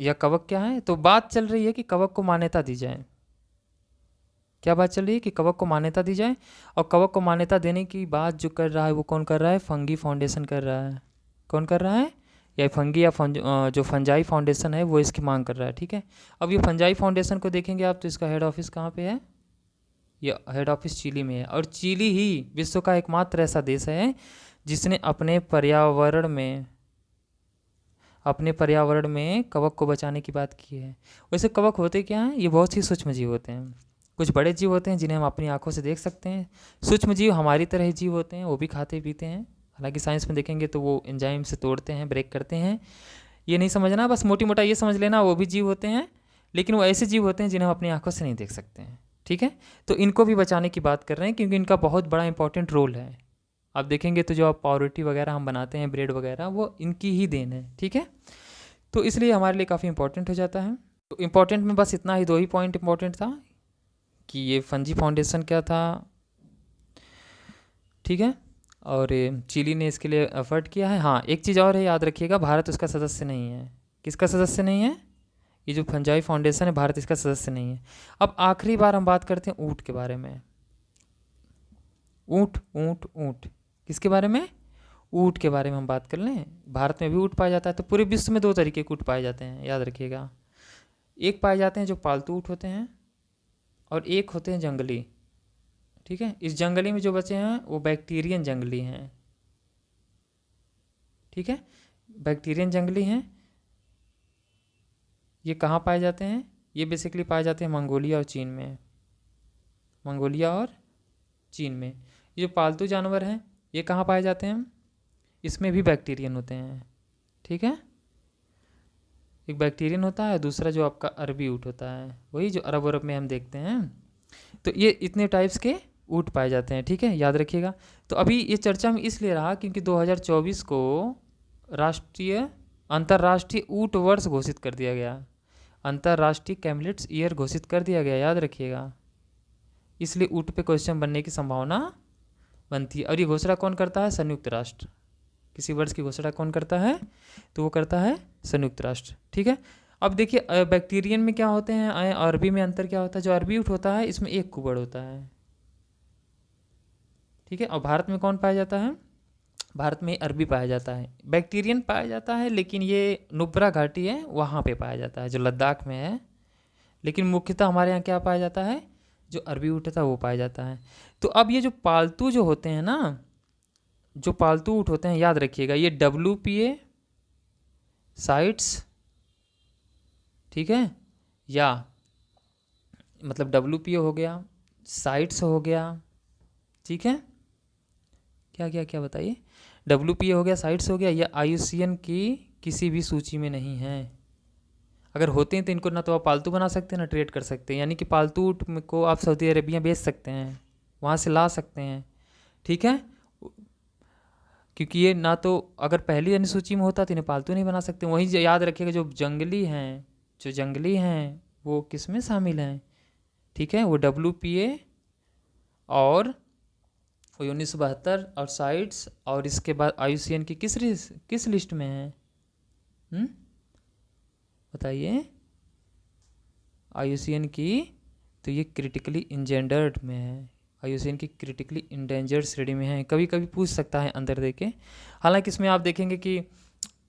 या कवक क्या है, तो बात चल रही है कि कवक को मान्यता दी जाए। क्या बात चल रही है कि कवक को मान्यता दी जाए, और कवक को मान्यता देने की बात जो कर रहा है वो कौन कर रहा है, फंगी फाउंडेशन कर रहा है। कौन कर रहा है, या फंगी या जो फंजाई फाउंडेशन है वो इसकी मांग कर रहा है। ठीक है, अब ये फंजाई फाउंडेशन को देखेंगे आप तो इसका हेड ऑफिस कहाँ पे है, ये हेड ऑफिस चिली में है। और चिली ही विश्व का एकमात्र ऐसा देश है जिसने अपने पर्यावरण में कवक को बचाने की बात की है। वैसे कवक होते क्या हैं, ये बहुत ही सूक्ष्म जीव होते हैं। कुछ बड़े जीव होते हैं जिन्हें हम अपनी आंखों से देख सकते हैं, सूक्ष्म जीव हमारी तरह ही जीव होते हैं, वो भी खाते पीते हैं। हालांकि साइंस में देखेंगे तो वो एंजाइम से तोड़ते हैं, ब्रेक करते हैं। ये नहीं समझना, बस मोटी मोटा ये समझ लेना वो भी जीव होते हैं, लेकिन वो ऐसे जीव होते हैं जिन्हें हम अपनी आंखों से नहीं देख सकते हैं। ठीक है, तो इनको भी बचाने की बात कर रहे हैं क्योंकि इनका बहुत बड़ा इंपॉर्टेंट रोल है। आप देखेंगे तो जो आप पावरोटी वगैरह हम बनाते हैं, ब्रेड वगैरह, वो इनकी ही देन है। ठीक है, तो इसलिए हमारे लिए काफ़ी इंपॉर्टेंट हो जाता है। तो इम्पॉर्टेंट में बस इतना ही, 2 ही पॉइंट इंपॉर्टेंट था कि ये फंजी फाउंडेशन क्या था। ठीक है, और चिली ने इसके लिए एफर्ट किया है। हाँ, एक चीज़ और है, याद रखिएगा, भारत उसका सदस्य नहीं है। किसका सदस्य नहीं है, ये जो फंजाई फाउंडेशन है, भारत इसका सदस्य नहीं है। अब आखिरी बार हम बात करते हैं ऊँट के बारे में। ऊँट ऊँट ऊँट किसके बारे में, ऊँट के बारे में हम बात कर लें। भारत में भी ऊँट पाया जाता है, तो पूरे विश्व में 2 तरीके के ऊँट पाए जाते हैं, याद रखिएगा। एक पाए जाते हैं जो पालतू ऊँट होते हैं, और एक होते हैं जंगली। ठीक है, इस जंगली में जो बचे हैं वो बैक्टीरियन जंगली हैं। ठीक है, बैक्टीरियन जंगली हैं। ये कहाँ पाए जाते हैं, ये बेसिकली पाए जाते हैं मंगोलिया और चीन में। मंगोलिया और चीन में ये जो पालतू जानवर हैं ये कहाँ पाए जाते हैं, इसमें भी बैक्टीरियन होते हैं। ठीक है, एक बैक्टीरियन होता है, दूसरा जो आपका अरबी ऊँट होता है, वही जो अरब में हम देखते हैं। तो ये इतने टाइप्स के ऊँट पाए जाते हैं। ठीक है, याद रखिएगा। तो अभी ये चर्चा में इसलिए रहा क्योंकि 2024 को अंतर्राष्ट्रीय ऊँट वर्ष घोषित कर दिया गया, अंतर्राष्ट्रीय कैमलिट्स ईयर घोषित कर दिया गया, याद रखिएगा। इसलिए ऊँट पे क्वेश्चन बनने की संभावना बनती है। और ये घोषणा कौन करता है, संयुक्त राष्ट्र। किसी वर्ष की घोषणा कौन करता है, तो वो करता है संयुक्त राष्ट्र। ठीक है, अब देखिए बैक्टीरियन में क्या होते हैं, अरबी में अंतर क्या होता है। जो अरबी ऊँट होता है इसमें एक कुबड़ होता है। ठीक है, और भारत में कौन पाया जाता है, भारत में अरबी पाया जाता है। बैक्टीरियन पाया जाता है, लेकिन ये नुब्रा घाटी है वहाँ पे पाया जाता है जो लद्दाख में है। लेकिन मुख्यतः हमारे यहाँ क्या पाया जाता है, जो अरबी ऊँट था वो पाया जाता है। तो अब ये जो पालतू जो होते हैं ना, जो पालतू ऊँट होते हैं, याद रखिएगा, ये WPA साइट्स, ठीक है, या मतलब WPA हो गया, साइट्स हो गया। ठीक है, क्या क्या क्या बताइए, WPA हो गया, साइट्स हो गया, या IUCN की किसी भी सूची में नहीं है। अगर होते हैं तो इनको ना तो आप पालतू बना सकते हैं ना ट्रेड कर सकते हैं, यानी कि पालतू ऊँट को आप सऊदी अरेबिया बेच सकते हैं, वहाँ से ला सकते हैं। ठीक है, क्योंकि ये ना तो अगर पहली अनुसूची में होता तो इन्हें पालतू नहीं बना सकते। वहीं याद रखिएगा जो जंगली हैं वो किस में शामिल हैं, ठीक है, वो WPA और 1972 और साइट्स, और इसके बाद IUCN की किस लिस्ट में है, बताइए, IUCN की, तो ये क्रिटिकली इंजेंडर्ड में है, IUCN की क्रिटिकली इंडेंजर्ड श्रेणी में है। कभी कभी पूछ सकता है अंदर देके। हालांकि इसमें आप देखेंगे कि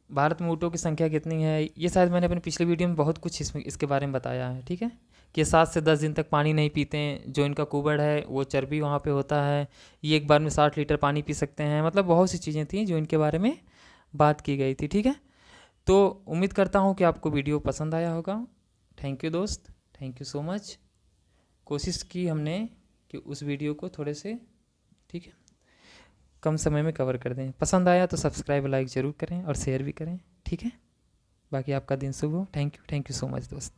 भारत में ऊँटों की संख्या कितनी है, ये शायद मैंने अपने पिछले वीडियो में बहुत कुछ इसके बारे में बताया है। ठीक है, कि 7 से 10 दिन तक पानी नहीं पीते हैं, जो इनका कुबड़ है वो चर्बी वहाँ पे होता है, ये एक बार में 60 लीटर पानी पी सकते हैं। मतलब बहुत सी चीज़ें थी जो इनके बारे में बात की गई थी। ठीक है, तो उम्मीद करता हूँ कि आपको वीडियो पसंद आया होगा। थैंक यू दोस्त, थैंक यू सो मच। कोशिश की हमने कि उस वीडियो को थोड़े से, ठीक है, कम समय में कवर कर दें। पसंद आया तो सब्सक्राइब लाइक ज़रूर करें और शेयर भी करें। ठीक है, बाकी आपका दिन शुभ हो। थैंक यू सो मच दोस्त।